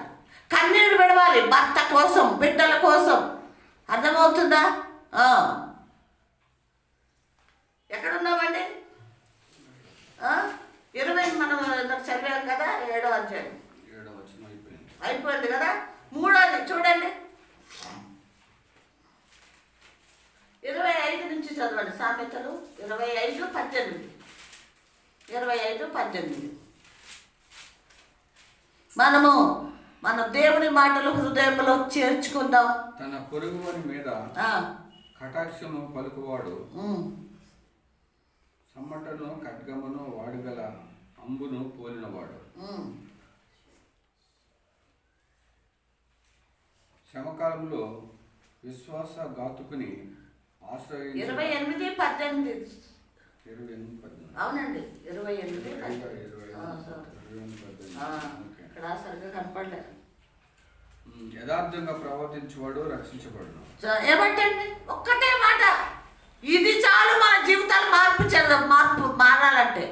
కన్నీరు విడవాలి భర్త కోసం, బిడ్డల కోసం. అర్థమవుతుందా? ఎక్కడున్నామండి? 20 మనం చదివాం కదా, 7వ అధ్యాయం అయిపోయింది కదా. 3వది చూడండి, 25 నుంచి చదవండి. సామెతలు 25:18. 25:18. మన దేవుని మాటలు హృదయంలో చేర్చుకుందాం. తన పొరుగువాని మీద కటాక్షము పలుకువాడు సమ్మటను, ఖడ్గమును, వాడుగల అంబును పోలినవాడు. శ్రమకాలంలో విశ్వాసఘాతుకుని ఆశ్రయించి 28:18. 28:18. అవునండి, 28:18. ఇక్కడ సరిగ్గా కనపడలేదు. యథార్థంగా ప్రవర్తించేవాడు రక్షించబడును. ఏమంటండి? ఒక్కటే మాట, ఇది చాలు మన జీవితాలు మార్పు మారాలంటే.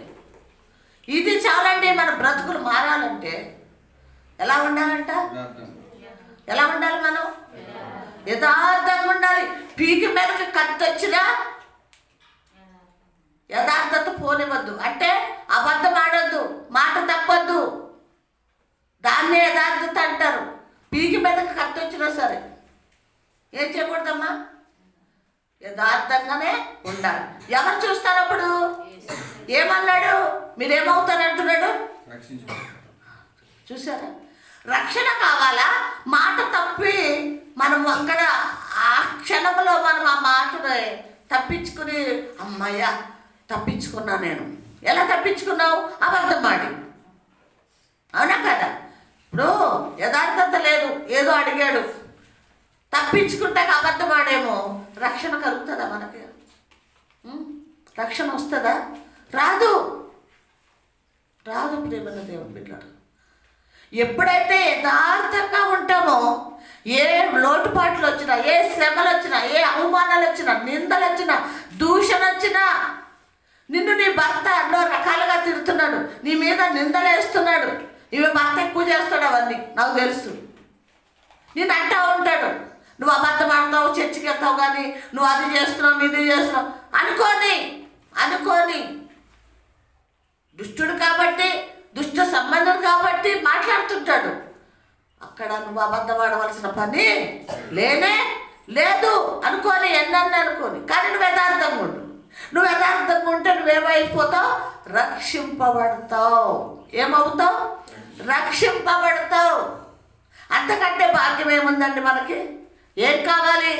ఇది చాలండి మన బ్రతుకులు మారాలంటే. ఎలా ఉండాలంట? ఎలా ఉండాలి? మనం యథార్థంగా ఉండాలి. పీకి మీదకి కత్తి వచ్చినా యథార్థత పోనివద్దు. అంటే అబద్ధం ఆడొద్దు, మాట తప్పొద్దు. దాన్నే యథార్థత అంటారు. పీకి మీదకి కత్తి వచ్చినా సరే ఏం చేయకూడదమ్మా? యథార్థంగానే ఉండాలి. ఎవరు చూస్తారు అప్పుడు? ఏమన్నాడు? మీరేమవుతారంటున్నాడు? చూసారా? రక్షణ కావాలా? మాట తప్పి మనం అక్కడ ఆ క్షణంలో మనం ఆ మాటను తప్పించుకుని, అమ్మయ్య తప్పించుకున్నా నేను. ఎలా తప్పించుకున్నావు? అబద్ధం ఆడి. అవునా కదా? ఇప్పుడు యథార్థత లేదు, ఏదో అడిగాడు, తప్పించుకుంటే అబద్ధం ఆడేమో. రక్షణ కలుగుతుందా మనకి? రక్షణ వస్తుందా? రాదు. ప్రేమన్న దేవుని బిడ్డలారా, ఎప్పుడైతే యథార్థంగా ఉంటామో, ఏ లోటుపాట్లు వచ్చినా, ఏ శ్రమలు వచ్చినా, ఏ అవమానాలు వచ్చినా, నిందలు వచ్చినా, దూషణ వచ్చినా, నిన్ను నీ భర్త ఎన్నో రకాలుగా తిడుతున్నాడు, నీ మీద నిందలేస్తున్నాడు. ఇవి భర్త ఎక్కువ చేస్తాడు, అవన్నీ నాకు తెలుసు. నేను అంటా ఉంటాడు, నువ్వు అబద్ధం ఆడతావు, చర్చికి వెళ్తావు, కానీ నువ్వు అది చేస్తున్నావు ఇది చేస్తున్నావు అనుకోని దుష్టుడు కాబట్టి, దుష్ట సంబంధం కాబట్టి మాట్లాడుతుంటాడు. అక్కడ నువ్వు అబద్ధం ఆడవలసిన పని లేనే లేదు అనుకోని, ఎన్నన్నీ అనుకోని. కానీ నువ్వు యథార్థంగా ఉండు. నువ్వు యథార్థంగా ఉంటే నువ్వేమైపోతావు? రక్షింపబడతావు. ఏమవుతావు? రక్షింపబడతావు. అంతకంటే భాగ్యం ఏముందండి మనకి? ఏం కావాలి?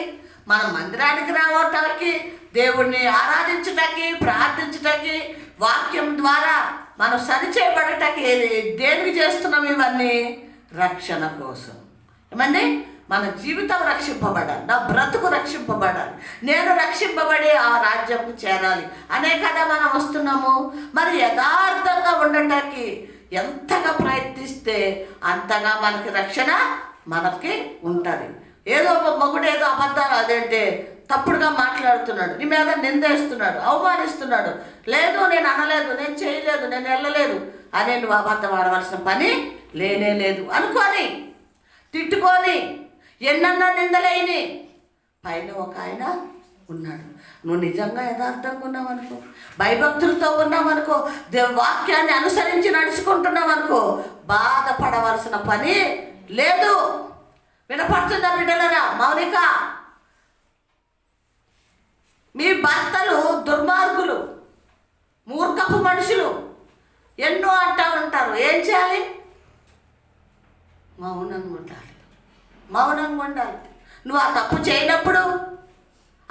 మనం మందిరానికి రావటానికి, దేవుణ్ణి ఆరాధించటానికి, ప్రార్థించటానికి, వాక్యం ద్వారా మనం సరిచేయబడటానికి దేనికి చేస్తున్నాం ఇవన్నీ? రక్షణ కోసం. ఏమండి? మన జీవితం రక్షింపబడాలి, నా బ్రతుకు రక్షింపబడాలి, నేను రక్షింపబడి ఆ రాజ్యంకు చేరాలి అనే కదా మనం వస్తున్నాము. మరి యథార్థంగా ఉండటానికి ఎంతగా ప్రయత్నిస్తే అంతగా మనకి రక్షణ మనకి ఉంటుంది. ఏదో మొగుడు ఏదో అబద్ధాలు అదేంటే తప్పుడుగా మాట్లాడుతున్నాడు, నీ మీద నిందేస్తున్నాడు, అవమానిస్తున్నాడు, లేదు నేను అనలేదు, నేను చేయలేదు, నేను వెళ్ళలేదు అనే నువ్వు అబద్ధం ఆడవలసిన పని లేనే లేదు అనుకొని, తిట్టుకొని, ఎన్నన్నా నిందలేని పైన ఒక ఆయన ఉన్నాడు. నువ్వు నిజంగా యథార్థంగా ఉన్నావనుకో, భయభక్తులతో ఉన్నావనుకో, వాక్యాన్ని అనుసరించి నడుచుకుంటున్నావనుకో, బాధపడవలసిన పని లేదు. వినపడుతుందా బిడ్డలరా? మౌనిక, మీ భర్తలు దుర్మార్గులు, మూర్ఖపు మనుషులు ఎన్నో అంటూ ఉంటారు. ఏం చేయాలి? మౌనంగా ఉండాలి. మౌనంగా ఉండాలి. నువ్వు ఆ తప్పు చేయనప్పుడు,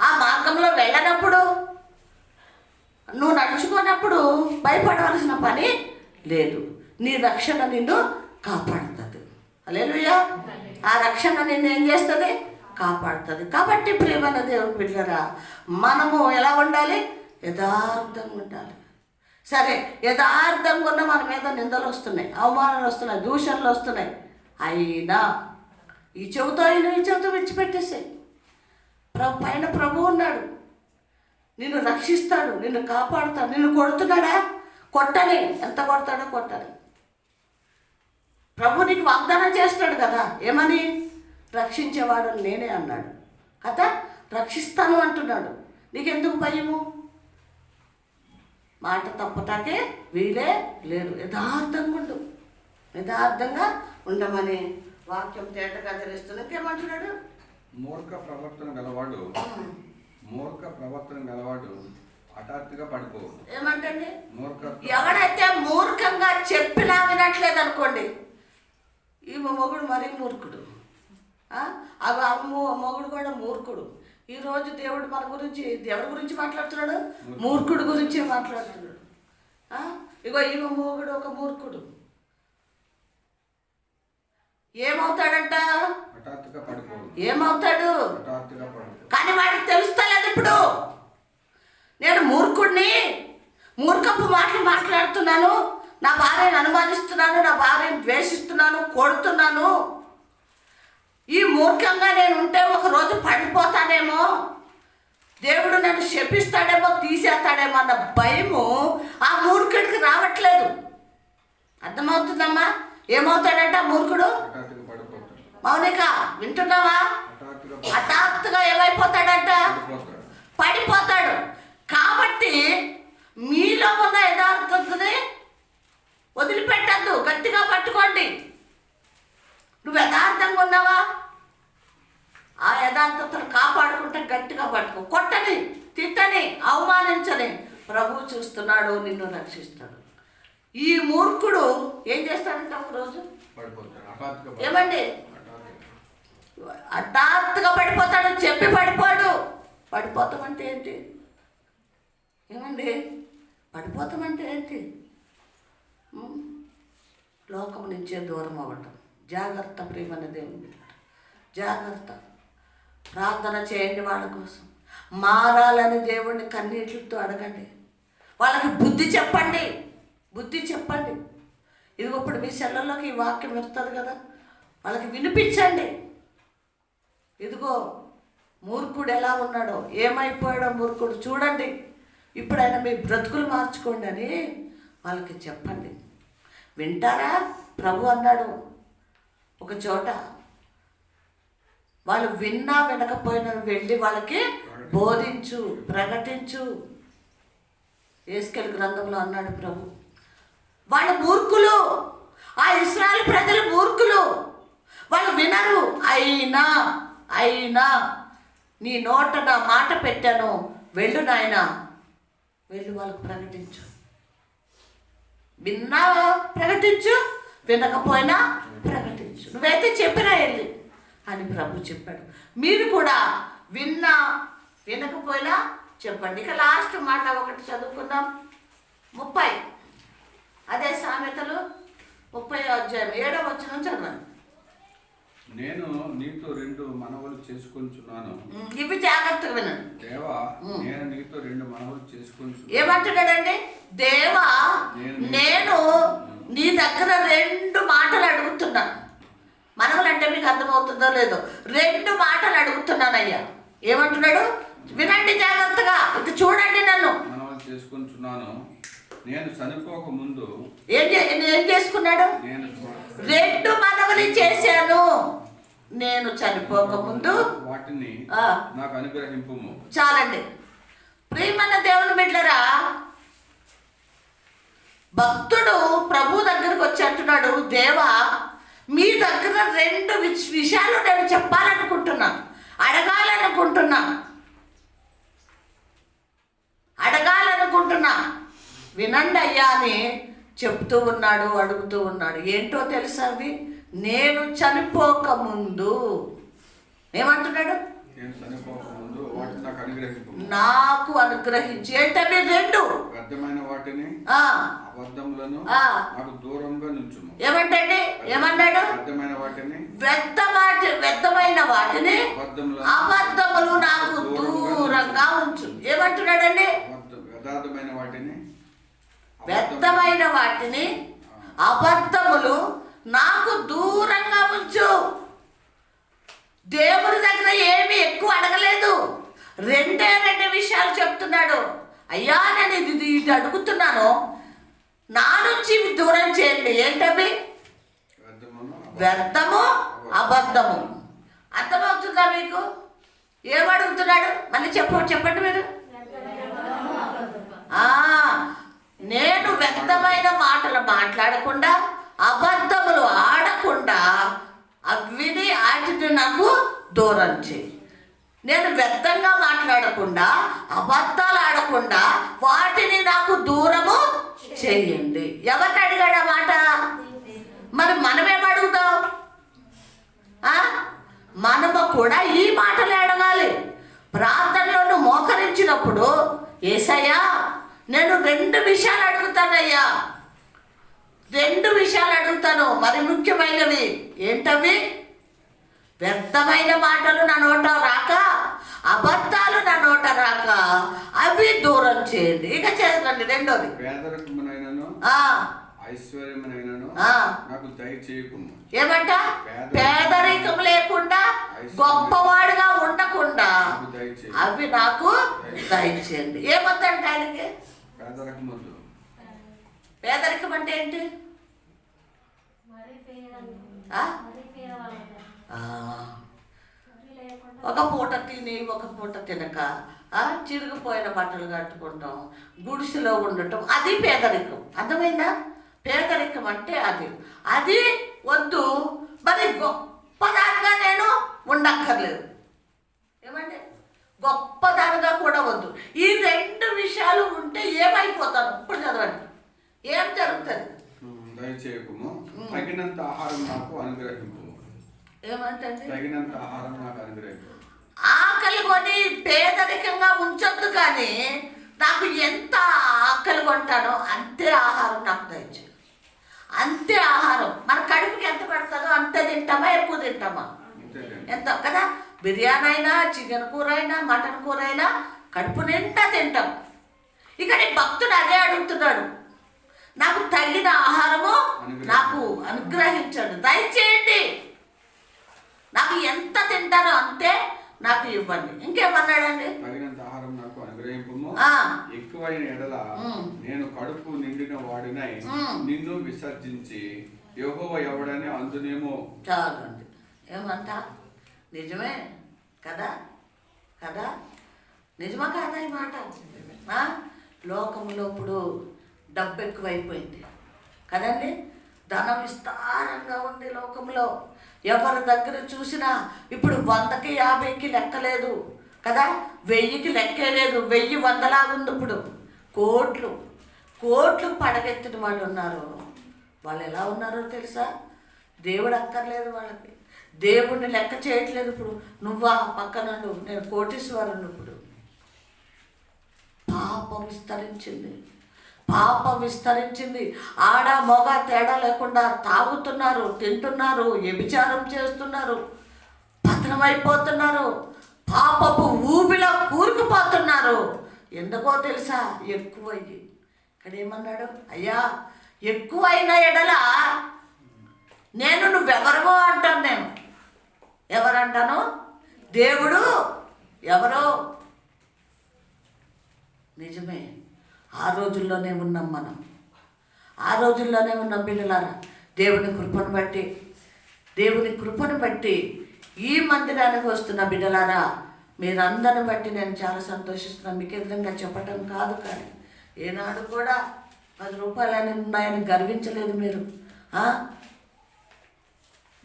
ఆ మార్గంలో వెళ్ళనప్పుడు, నువ్వు నడుచుకున్నప్పుడు భయపడవలసిన పని లేదు. నీ రక్షణ నిన్ను కాపాడుతుంది. హల్లెలూయా. ఆ రక్షణ నిన్ను ఏం చేస్తుంది? కాపాడుతుంది. కాబట్టి ప్రియమైన దేవుని బిడ్డలారా, మనము ఎలా ఉండాలి? యథార్థంగా ఉండాలి. సరే, యథార్థంగా ఉన్న మన మీద నిందలు వస్తున్నాయి, అవమానాలు వస్తున్నాయి, దూషణలు వస్తున్నాయి. అయినా ఈ చెవితో అయినా ఈ చెవితో విడిచిపెట్టేసాయి. పైన ప్రభు ఉన్నాడు, నిన్ను రక్షిస్తాడు, నిన్ను కాపాడుతాడు. నిన్ను కొడుతున్నాడా? కొట్టని. ఎంత కొడతాడో కొట్టని. ప్రభు నీకు వాగ్దానం చేస్తాడు కదా, ఏమని? రక్షించేవాడు నేనే అన్నాడు కదా, రక్షిస్తాను అంటున్నాడు. నీకెందుకు భయము? మాట తప్పటాకే వీలే లేదు. యథార్థంగా ఉండు, యథార్థంగా ఉండమని వాక్యం తేటగా తెలుస్తుంది. ఇంకేమంటున్నాడు? మూర్ఖ ప్రవర్తన గలవాడు హఠాత్తుగా పడిపోవు. ఏమంటండి? ఎవడైతే మూర్ఖంగా చెప్పినా వినట్లేదు అనుకోండి, ఈ మొగుడు మరీ మూర్ఖుడు, అవి మొగుడు కూడా మూర్ఖుడు. ఈరోజు దేవుడు మన గురించి, దేవుడి గురించి మాట్లాడుతున్నాడు, మూర్ఖుడు గురించి మాట్లాడుతున్నాడు. ఇగో ఈ మొగుడు ఒక మూర్ఖుడు. ఏమవుతాడంట? ఏమవుతాడు? కానీ వాడికి తెలుస్తలేదు. ఇప్పుడు నేను మూర్ఖుడిని, మూర్ఖపు మాటలు మాట్లాడుతున్నాను, నా భార్యను అనుమానిస్తున్నాను, నా భార్యను ద్వేషిస్తున్నాను, కొడుతున్నాను, ఈ మూర్ఖంగా నేను ఉంటే ఒకరోజు పడిపోతానేమో, దేవుడు నన్ను శపిస్తాడేమో, తీసేస్తాడేమో అన్న భయము ఆ మూర్ఖుడికి రావట్లేదు. అర్థమవుతుందమ్మా? ఏమవుతాడంట మూర్ఖుడు? మౌనిక, వింటున్నావా? హఠాత్తుగా ఏమైపోతాడంట? పడిపోతాడు. కాబట్టి మీలో ఉన్న యథార్థతని వదిలిపెట్టద్దు, గట్టిగా పట్టుకోండి. నువ్వు యథార్థంగా ఉన్నావా? ఆ యథార్థతను కాపాడుకుంటే గట్టిగా పట్టుకో. కొట్టని, తిట్టని, అవమానించని. ప్రభు చూస్తున్నాడు, నిన్ను రక్షిస్తాడు. ఈ మూర్ఖుడు ఏం చేస్తాడంటే ఒకరోజు ఏమండి హఠాత్తుగా పడిపోతాడు. చెప్పి పడిపోడు. పడిపోతామంటే ఏంటి? ఏమండి పడిపోతామంటే ఏంటి? లోకం నుంచే దూరం అవ్వటం. జాగ్రత్త ప్రియమైన దేవుని, జాగ్రత్త. ప్రార్థన చేయండి వాళ్ళ కోసం. మారాలని దేవుడిని కన్నీటితో అడగండి. వాళ్ళకి బుద్ధి చెప్పండి, బుద్ధి చెప్పండి. ఇదిగో ఇప్పుడు మీ సెల్లల్లోకి ఈ వాక్యం వస్తుంది కదా, వాళ్ళకి వినిపించండి. ఇదిగో మూర్ఖుడు ఎలా ఉన్నాడో, ఏమైపోయాడో మూర్ఖుడు చూడండి, ఇప్పుడైనా మీ బ్రతుకులు మార్చుకోండి అని వాళ్ళకి చెప్పండి. వింటారా? ప్రభు అన్నాడు ఒక చోట, వాళ్ళు విన్నా వినకపోయినా వెళ్ళి వాళ్ళకి బోధించు, ప్రకటించు. యేసుకేలు గ్రంథంలో అన్నాడు ప్రభు. వాళ్ళు మూర్ఖులు, ఆ ఇశ్రాయేలు ప్రజలు మూర్ఖులు, వాళ్ళు వినరు. అయినా నీ నోట నా మాట పెట్టాను, వెళ్ళు నాయనా, వెళ్ళి వాళ్ళకు ప్రకటించు. విన్నా ప్రకటించు, వినకపోయినా ప్రకటించు, నువ్వైతే చెప్పినా వెళ్ళి అని ప్రభు చెప్పాడు. మీరు కూడా విన్నా వినకపోయినా చెప్పండి. ఇక లాస్ట్ మాట ఒకటి చదువుకుందాం. 30 అదే సామెతలు 30వ అధ్యాయం 7వ వచనం చదవండి. నేను నీతో 2 మనవులు చేసుకొంచున్నాను. ఇవి జాగ్రత్తగా వినండి. దేవా, నేను నీతో 2 మనవులు చేసుకొంచున్నాను. ఏమంటున్నాడండి? దేవా, నేను నీ దగ్గర 2 మాటలు అడుగుతున్నాను. మనవులు అంటే మీకు అర్థమవుతుందో లేదో, 2 మాటలు అడుగుతున్నానయ్యా. ఏమంటున్నాడు? వినండి జాగ్రత్తగా, ఇది చూడండి. నన్ను మనవులు చేసుకొంచున్నాను. నేను చనిపోక ముందు ఏం చేసుకున్నాడు? 2 మనవులు చేశాను. నేను చనిపోక ముందు వాటిని నాకు అనుగ్రహింపుము. చాలండి. ప్రియమైన దేవుని బిడ్డలారా, భక్తుడు ప్రభు దగ్గరకు వచ్చి అంటున్నాడు, దేవా, మీ దగ్గర 2 విషయాలు నేను చెప్పాలనుకుంటున్నా, అడగాలనుకుంటున్నా, వినండి అయ్యా అని చెప్తూ ఉన్నాడు, అడుగుతూ ఉన్నాడు. ఏంటో తెలుసా అవి? నేను చనిపోక ముందు ఏమంటున్నాడు? నాకు అనుగ్రహించి. ఏంటవి 2? వ్యర్థమైన వాటిని, అబద్ధములను నాకు దూరంగా నుంచుము. ఏమంటండి? ఏమన్నాడు? వ్యర్థమైన వాటిని, వ్యర్థమైన వాటిని, అబద్ధములు నాకు దూరంగా ఉంచు. ఏమంటున్నాడండి? యథార్థమైన వాటిని, వ్యర్థమైన వాటిని, అబద్ధములు నాకు దూరంగా ఉంచు. దేవుని దగ్గర ఏమీ ఎక్కువ అడగలేదు, 2 విషయాలు చెప్తున్నాడు. అయ్యా, నేను ఇది అడుగుతున్నాను, నా నుంచి దూరం చేయండి. ఏంటవి? వ్యర్థము, అబద్ధము. అర్థమవుతుందా మీకు? ఏమడుగుతున్నాడు? మళ్ళీ చెప్పండి మీరు. నేను వ్యర్థమైన మాటలు మాట్లాడకుండా, అబద్ధములు ఆడకుండా, అవిని వాటిని నాకు దూరం చేయి. నేను వ్యర్థంగా మాట్లాడకుండా, అబద్ధాలు ఆడకుండా, వాటిని నాకు దూరము చేయండి. ఎవరిని అడిగాడు ఆ మాట? మరి మనమేం అడుగుతాం? మనము కూడా ఈ మాటలే అడగాలి. ప్రార్థనలో మోకరించినప్పుడు, యేసయ్యా, నేను 2 విషయాలు అడుగుతానయ్యా, 2 విషయాలు అడుగుతాను, మరి ముఖ్యమైనవి. ఏంటవి? వ్యర్థమైన మాటలు నా నోట రాక, అబద్ధాలు నా నోట రాక, అవి దూరం చేయండి. ఇక చేయండి. 2వది, పేదరికమునైనను ఐశ్వర్యమునైనను నాకు దయచేయకుము. ఏమంట? పేదరికం లేకుండా, గొప్పవాడుగా ఉండకుండా అవి నాకు దయచేయండి. ఏమందంటే ఆయనకి? పేదరికం అంటే ఏంటి? ఒక పూట తిని ఒక పూట తినక, చిరిగిపోయిన బట్టలు కట్టుకుంటాం, గుడిసెలో ఉండటం, అది పేదరికం. అర్థమైందా? పేదరికం అంటే అది వద్దు. మరి గొప్పదానిగా నేను ఉండక్కర్లేదు. ఏమంటే గొప్పదానిగా కూడా వద్దు. ఈ 2 విషయాలు ఉంటే ఏమైపోతాను? ఇప్పుడు చదవండి, ఏం జరుగుతుంది? దయచేయకుము, తగినంత ఆహారం నాకు అనుగ్రహింపు. ఏమంటే తగినంత ఆహారం నాకు అనుగ్రహింపు. ఆకలి కొని పేదరికంగా ఉంచొద్దు, కానీ నాకు ఎంత ఆకలి కొంటానో అంతే ఆహారం నాకు దయచేయి. అంతే ఆహారం. మన కడుపుకి ఎంత పడుతుందో అంతే తింటామా? ఎక్కువ తింటామా? ఎంత కదా. బిర్యానీ అయినా, చికెన్ కూర అయినా, మటన్ కూర అయినా కడుపు నిండా తింటాం. ఇక్కడ భక్తుడు అదే అడుగుతున్నాడు, నాకు తగిన ఆహారము నాకు అనుగ్రహించండి, దయచేయండి. నాకు ఎంత తింటానో అంతే నాకు ఇవ్వండి. ఇంకేమన్నాడండి? తగినంత ఆహారం నాకు అనుగ్రహింపుము. ఎక్కువైన ఎడల నేను కడుపు నిండిన వాడినై నిన్ను విసర్జించి యెహోవా ఎవడని అందునేమో. చాలండి. ఏమంట? నిజమే కదా కదా, నిజమా కాదా ఈ మాట? లోకంలో ఇప్పుడు డబ్బు ఎక్కువైపోయింది కదండి, ధనం విస్తారంగా ఉంది లోకంలో. ఎవరి దగ్గర చూసినా ఇప్పుడు 100కి 50కి లెక్కలేదు కదా, 1000కి లెక్కే లేదు, 1000 100లాగా ఉంది ఇప్పుడు. కోట్లు కోట్లు పడగెత్తిన వాళ్ళు ఉన్నారు. వాళ్ళు ఎలా ఉన్నారో తెలుసా? దేవుడు అక్కర్లేదు వాళ్ళకి, దేవుడిని లెక్క చేయట్లేదు. ఇప్పుడు నువ్వా పక్కనుండు, నేను కోటీశ్వరుని. ఇప్పుడు పాపం విస్తరించింది, పాపం విస్తరించింది. ఆడ మగ తేడా లేకుండా తాగుతున్నారు, తింటున్నారు, వ్యభిచారం చేస్తున్నారు, పతనమైపోతున్నారు, పాపపు ఊబిలో కూరుకుపోతున్నారు. ఎందుకో తెలుసా? ఎక్కువయ్యి. ఇక్కడ ఏమన్నాడు? అయ్యా ఎక్కువైన ఎడల నేను నువ్వెవరో అంటాను. నేను ఎవరంటాను? దేవుడు ఎవరో. నిజమే, ఆ రోజుల్లోనే ఉన్నాం మనం, ఆ రోజుల్లోనే ఉన్నాం పిల్లలారా. దేవుని కృపను బట్టి ఈ మందిరానికి వస్తున్న బిడ్డలారా, మీరందరిని బట్టి నేను చాలా సంతోషిస్తున్నాను. మీకు ఎదురుగా చెప్పటం కాదు, కానీ ఏనాడు కూడా 10 రూపాయలని ఉన్నాయని గర్వించలేదు మీరు.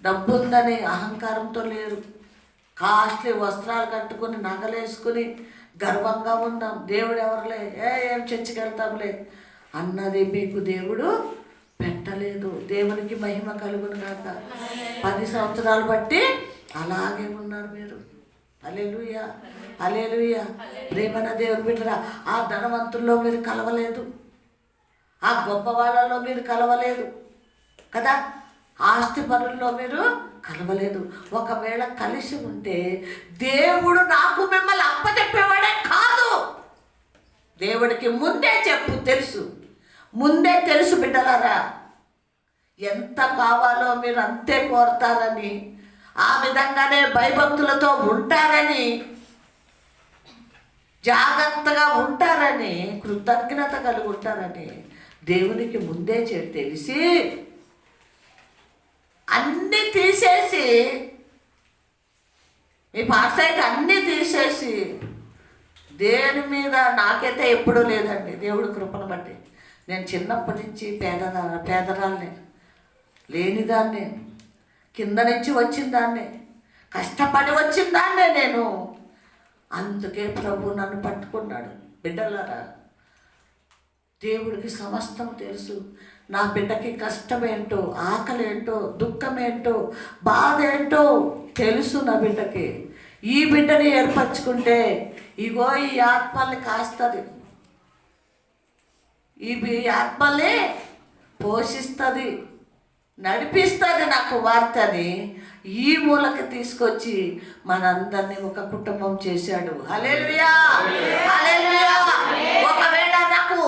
డబ్బు ఉందని అహంకారంతో లేరు. కాస్ట్లీ వస్త్రాలు కట్టుకుని నగలేసుకుని గర్వంగా ఉందాం. దేవుడు ఎవరులే, ఏం చర్చికి వెళ్తాంలే అన్నది మీకు దేవుడు పెట్టలేదు. దేవునికి మహిమ కలుగును గాక. 10 సంవత్సరాలు బట్టి అలాగే ఉన్నారు మీరు. హల్లెలూయా, హల్లెలూయా. ప్రేమన దేవుని బిడ్డరా, ఆ ధనవంతుల్లో మీరు కలవలేదు, ఆ గొప్ప వాళ్ళలో మీరు కలవలేదు కదా, ఆస్తి పనుల్లో మీరు కలవలేదు. ఒకవేళ కలిసి ఉంటే దేవుడు నాకు మిమ్మల్ని అప్పచెప్పేవాడే కాదు. దేవుడికి ముందే తెలుసు, ముందే తెలుసు బిడ్డలారా, ఎంత కావాలో మీరు అంతే కోరతారని, ఆ విధంగానే భయభక్తులతో ఉంటారని, జాగ్రత్తగా ఉంటారని, కృతజ్ఞత కలిగి ఉంటారని దేవునికి ముందే తెలిసి అన్నీ తీసేసి, మీ పాస్టైట్ అన్నీ తీసేసి, దేని మీద నాకైతే ఎప్పుడూ లేదండి దేవుడి కృపను బట్టి. నేను చిన్నప్పటి నుంచి పేదరాల్ని, లేనిదాన్ని, కింద నుంచి వచ్చిన దాన్ని, కష్టపడి వచ్చిన దాన్నే నేను. అందుకే ప్రభు నన్ను పట్టుకున్నాడు. బిడ్డలారా, దేవుడికి సమస్తం తెలుసు. నా బిడ్డకి కష్టమేంటో, ఆకలేంటో, దుఃఖమేంటో, బాధ ఏంటో తెలుసు నా బిడ్డకి. ఈ బిడ్డని ఏర్పరచుకుంటే ఇగో ఈ ఆత్మల్ని కాస్తుంది, ఈ ఆత్మల్ని పోషిస్తుంది, నడిపిస్తుంది నా కుమార్తెని. ఈ మూలకి తీసుకొచ్చి మనందరినీ ఒక కుటుంబం చేశాడు. హల్లెలూయా, హల్లెలూయా. ఒకవేళ నాకు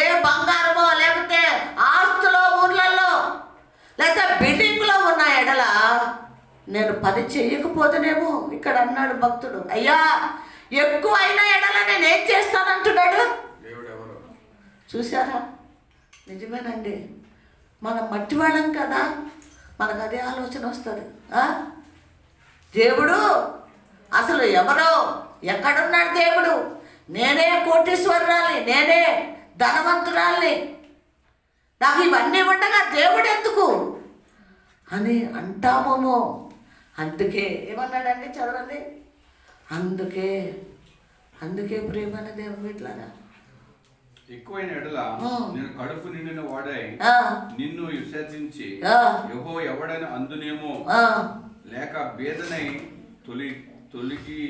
ఏ బంగారమో లేకపోతే ఆస్తులో, ఊర్లలో లేకపోతే బిల్డింగ్లో ఉన్న ఎడల నేను పని చెయ్యకపోతేనేమో, ఇక్కడ అన్నాడు భక్తుడు, అయ్యా ఎక్కువ అయిన ఎడల నేను ఏం చేస్తానంటున్నాడు. చూసారా? నిజమేనండి, మనం మట్టివాళ్ళం కదా, మనకు అదే ఆలోచన వస్తుంది. దేవుడు అసలు ఎవరో, ఎక్కడున్నాడు దేవుడు? నేనే కోటీశ్వరురాల్ని, నేనే ధనవంతురాల్ని, నాకు ఇవన్నీ ఉండగా దేవుడు ఎందుకు అని అంటామేమో. అందుకే ఏమన్నాడండి, చదవండి. అందుకే ప్రేమ దేవుని బిడ్డలారా, ఎక్కువైన ఎడల నేను కడుపు నిండిన వాడై నిన్ను విసర్జించి యెహో ఎవడని అందునేమో, లేక బేదనై తొలిగి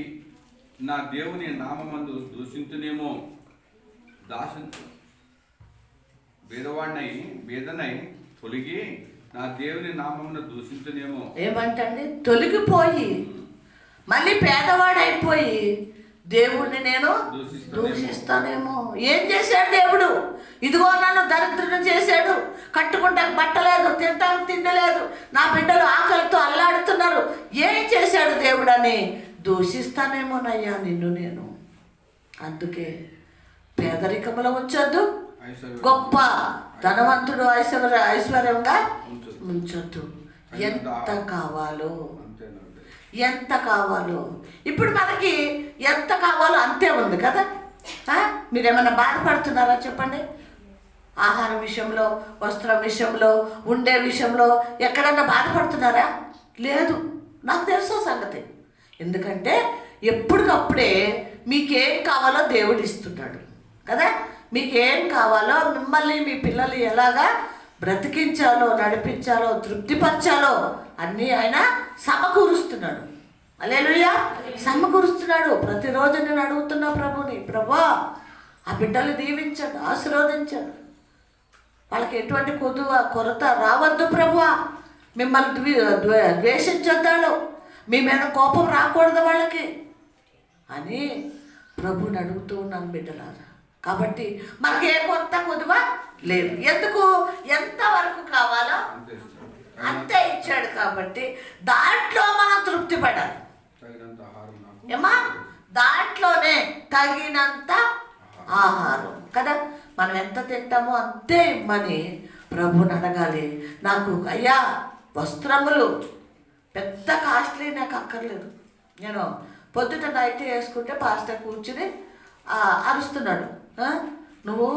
నా దేవుని నామమందు దూషించునేమో. బేదనై తొలిగి నా దేవుని నామమును దూషించునేమో. ఏమంటండి? తొలగిపోయి మళ్ళీ పేదవాడైపోయి దేవుడిని నేను దూషిస్తానేమో. ఏం చేశాడు దేవుడు? ఇదిగో నన్ను దరిద్రుని చేశాడు, కట్టుకుంటానికి బట్టలేదు, తింటానికి తిండలేదు, నా బిడ్డలు ఆకలితో అల్లాడుతున్నారు, ఏం చేశాడు దేవుడు అని దూషిస్తానేమోనయ్యా నిన్ను నేను. అందుకే పేదరికంలో ఉంచొద్దు, గొప్ప ధనవంతుడు ఐశ్వర్యంగా ఉంచొద్దు. ఎంత కావాలో ఎంత కావాలో. ఇప్పుడు మనకి ఎంత కావాలో అంతే ఉంది కదా. మీరేమన్నా బాధపడుతున్నారా చెప్పండి? ఆహారం విషయంలో, వస్త్రం విషయంలో, ఉండే విషయంలో ఎక్కడన్నా బాధపడుతున్నారా? లేదు. నాకు తెలుసు సంగతి. ఎందుకంటే ఎప్పటికప్పుడే మీకేం కావాలో దేవుడు ఇస్తున్నాడు కదా. మీకేం కావాలో, మిమ్మల్ని మీ పిల్లలు ఎలాగా బ్రతికించాలో, నడిపించాలో, తృప్తిపరచాలో అన్నీ ఆయన సమకూరుస్తున్నాడు. హల్లెలూయా. సమకూరుస్తున్నాడు. ప్రతిరోజు నేను అడుగుతున్నా ప్రభుని, ప్రభా ఆ బిడ్డలు దీవించండి, ఆశీర్వదించండి, వాళ్ళకి ఎటువంటి కొరత రావద్దు ప్రభువా, మిమ్మల్ని ద్వేషించొద్దాడు, మీ మీద కోపం రాకూడదు వాళ్ళకి అని ప్రభుని అడుగుతూ ఉన్నాను బిడ్డలారా. కాబట్టి మనకి ఏ కొదువ లేదు. ఎందుకు? ఎంతవరకు కావాలో అంతే ఇచ్చాడు. కాబట్టి దాంట్లో మనం తృప్తి పడాలి. ఏమా? దాంట్లోనే తగినంత ఆహారం కదా. మనం ఎంత తింటామో అంతే ఇమ్మని ప్రభుని అడగాలి. నాకు అయ్యా వస్త్రములు పెద్ద కాస్ట్లీ నాకు అక్కర్లేదు. నేను పొద్దుట నైట్ వేసుకుంటే పాస్టర్ కూర్చుని అరుస్తున్నాడు, నువ్వు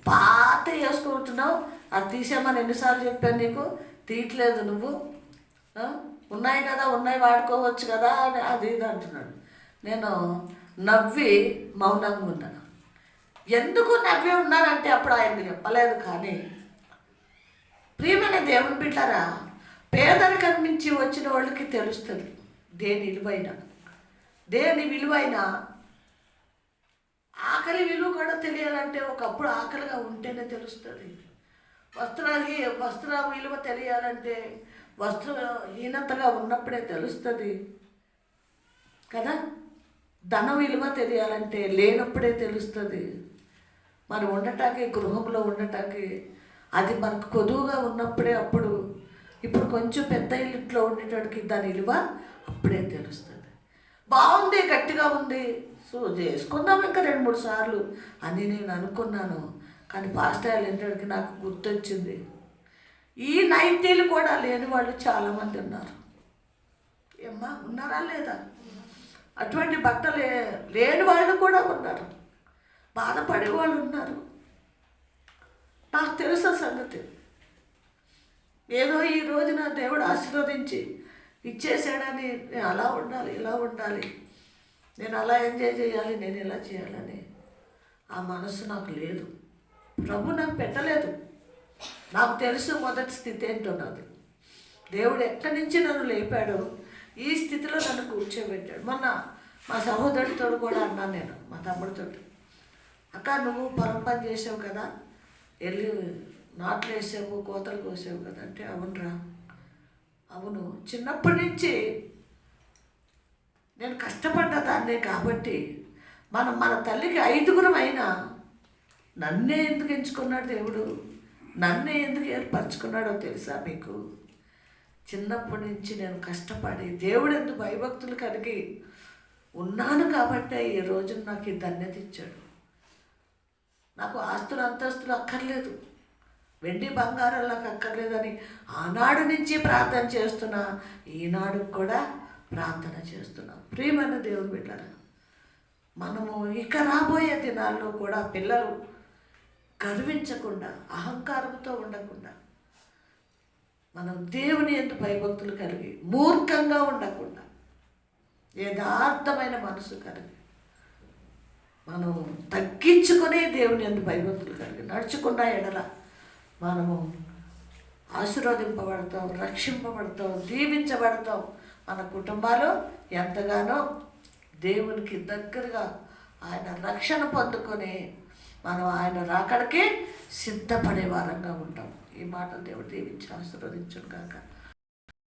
పాత వేసుకుంటున్నావు, అది తీసేమని ఎన్నిసార్లు చెప్పాను నీకు, తీయట్లేదు నువ్వు, ఉన్నాయి కదా, ఉన్నాయి వాడుకోవచ్చు కదా అని అది ఇది అంటున్నాడు. నేను నవ్వి మౌనంగా ఉన్నాను. ఎందుకు నవ్వి ఉన్నానంటే అప్పుడు ఆయనకి చెప్పలేదు. కానీ ప్రియమైన దేవుని బిడ్డలారా, పేదరికం నుంచి వచ్చిన వాళ్ళకి తెలుస్తుంది దేని విలువైన ఆకలి విలువ కూడా తెలియాలంటే ఒకప్పుడు ఆకలిగా ఉంటేనే తెలుస్తుంది. వస్త్ర విలువ తెలియాలంటే వస్త్రహీనతగా ఉన్నప్పుడే తెలుస్తుంది కదా. ధన విలువ తెలియాలంటే లేనప్పుడే తెలుస్తుంది. మనం ఉండటానికి, గృహంలో ఉండటానికి అది మనకు కొదువుగా ఉన్నప్పుడే, అప్పుడు ఇప్పుడు కొంచెం పెద్ద ఇంట్లో ఉండేటోడికి దాని విలువ అప్పుడే తెలుస్తుంది. బాగుంది, గట్టిగా ఉంది, సో చేసుకుందాం ఇంకా 2-3 సార్లు అని నేను అనుకున్నాను. కానీ పాస్టర్ వెళ్ళేటోడికి నాకు గుర్తొచ్చింది, ఈ నైటీలు కూడా లేని వాళ్ళు చాలామంది ఉన్నారు. ఏమ్మా, ఉన్నారా లేదా? అటువంటి బట్టలు లేని వాళ్ళు కూడా ఉన్నారు, బాధపడే వాళ్ళు ఉన్నారు. నాకు తెలుసా సంగతి. ఏదో ఈ రోజున దేవుడు ఆశీర్వదించి ఇచ్చేసాడని నేను అలా ఉండాలి, ఇలా ఉండాలి, నేను అలా ఎంజాయ్ చేయాలి, నేను ఇలా చేయాలని ఆ మనసు నాకు లేదు. ప్రభు నాకు పెట్టలేదు. నాకు తెలుసు మొదటి స్థితి ఏంటో నాది. దేవుడు ఎక్కడి నుంచి నన్ను లేపాడో ఈ స్థితిలో నన్ను కూర్చోబెట్టాడు. మొన్న మా సహోదరుడితో కూడా అన్నాను నేను, మా తమ్ముడితో, అక్క నువ్వు పొలం పని చేసావు కదా, వెళ్ళి నాట్లు వేసావు, కోతలు కోసావు కదా అంటే, అవునరా, అవును, చిన్నప్పటి నుంచి నేను కష్టపడ్డ దాన్నే. కాబట్టి మన తల్లికి 5గురం అయినా నన్నే ఎందుకు ఎంచుకున్నాడు దేవుడు, నన్నే ఎందుకు ఏర్పరచుకున్నాడో తెలుసా మీకు? చిన్నప్పటి నుంచి నేను కష్టపడి దేవుడు ఎందుకు భయభక్తులు కలిగి ఉన్నాను కాబట్టి ఈ రోజు నాకు ఈ ధన్యత ఇచ్చాడు. నాకు ఆస్తులు అంతస్తులు అక్కర్లేదు, వెండి బంగారాలు నాకు అక్కర్లేదని ఆనాడు నుంచి ప్రార్థన చేస్తున్నా, ఈనాడు కూడా ప్రార్థన చేస్తున్నా. ప్రియమైన దేవుని బిడ్డలారా, మనము ఇక రాబోయే దినాల్లో కూడా పిల్లలు గర్వించకుండా, అహంకారంతో ఉండకుండా, మనం దేవుని యందు భయభక్తులు కలిగి, మూర్ఖంగా ఉండకుండా, యథార్థమైన మనసు కలిగి, మనం తగ్గించుకునే దేవుని యందు భయభక్తులు కలిగి నడుచుకున్న ఎడల మనము ఆశీర్వదింపబడతాం, రక్షింపబడతాం, దీవించబడతాం. మన కుటుంబాలు ఎంతగానో దేవునికి దగ్గరగా ఆయన రక్షణ పొందుకొని మనం ఆయన రాకడికి సిద్ధపడే వారంగా ఉంటాం. ఈ మాట దేవుడు దీవించి ఆశీర్వదించును గాక.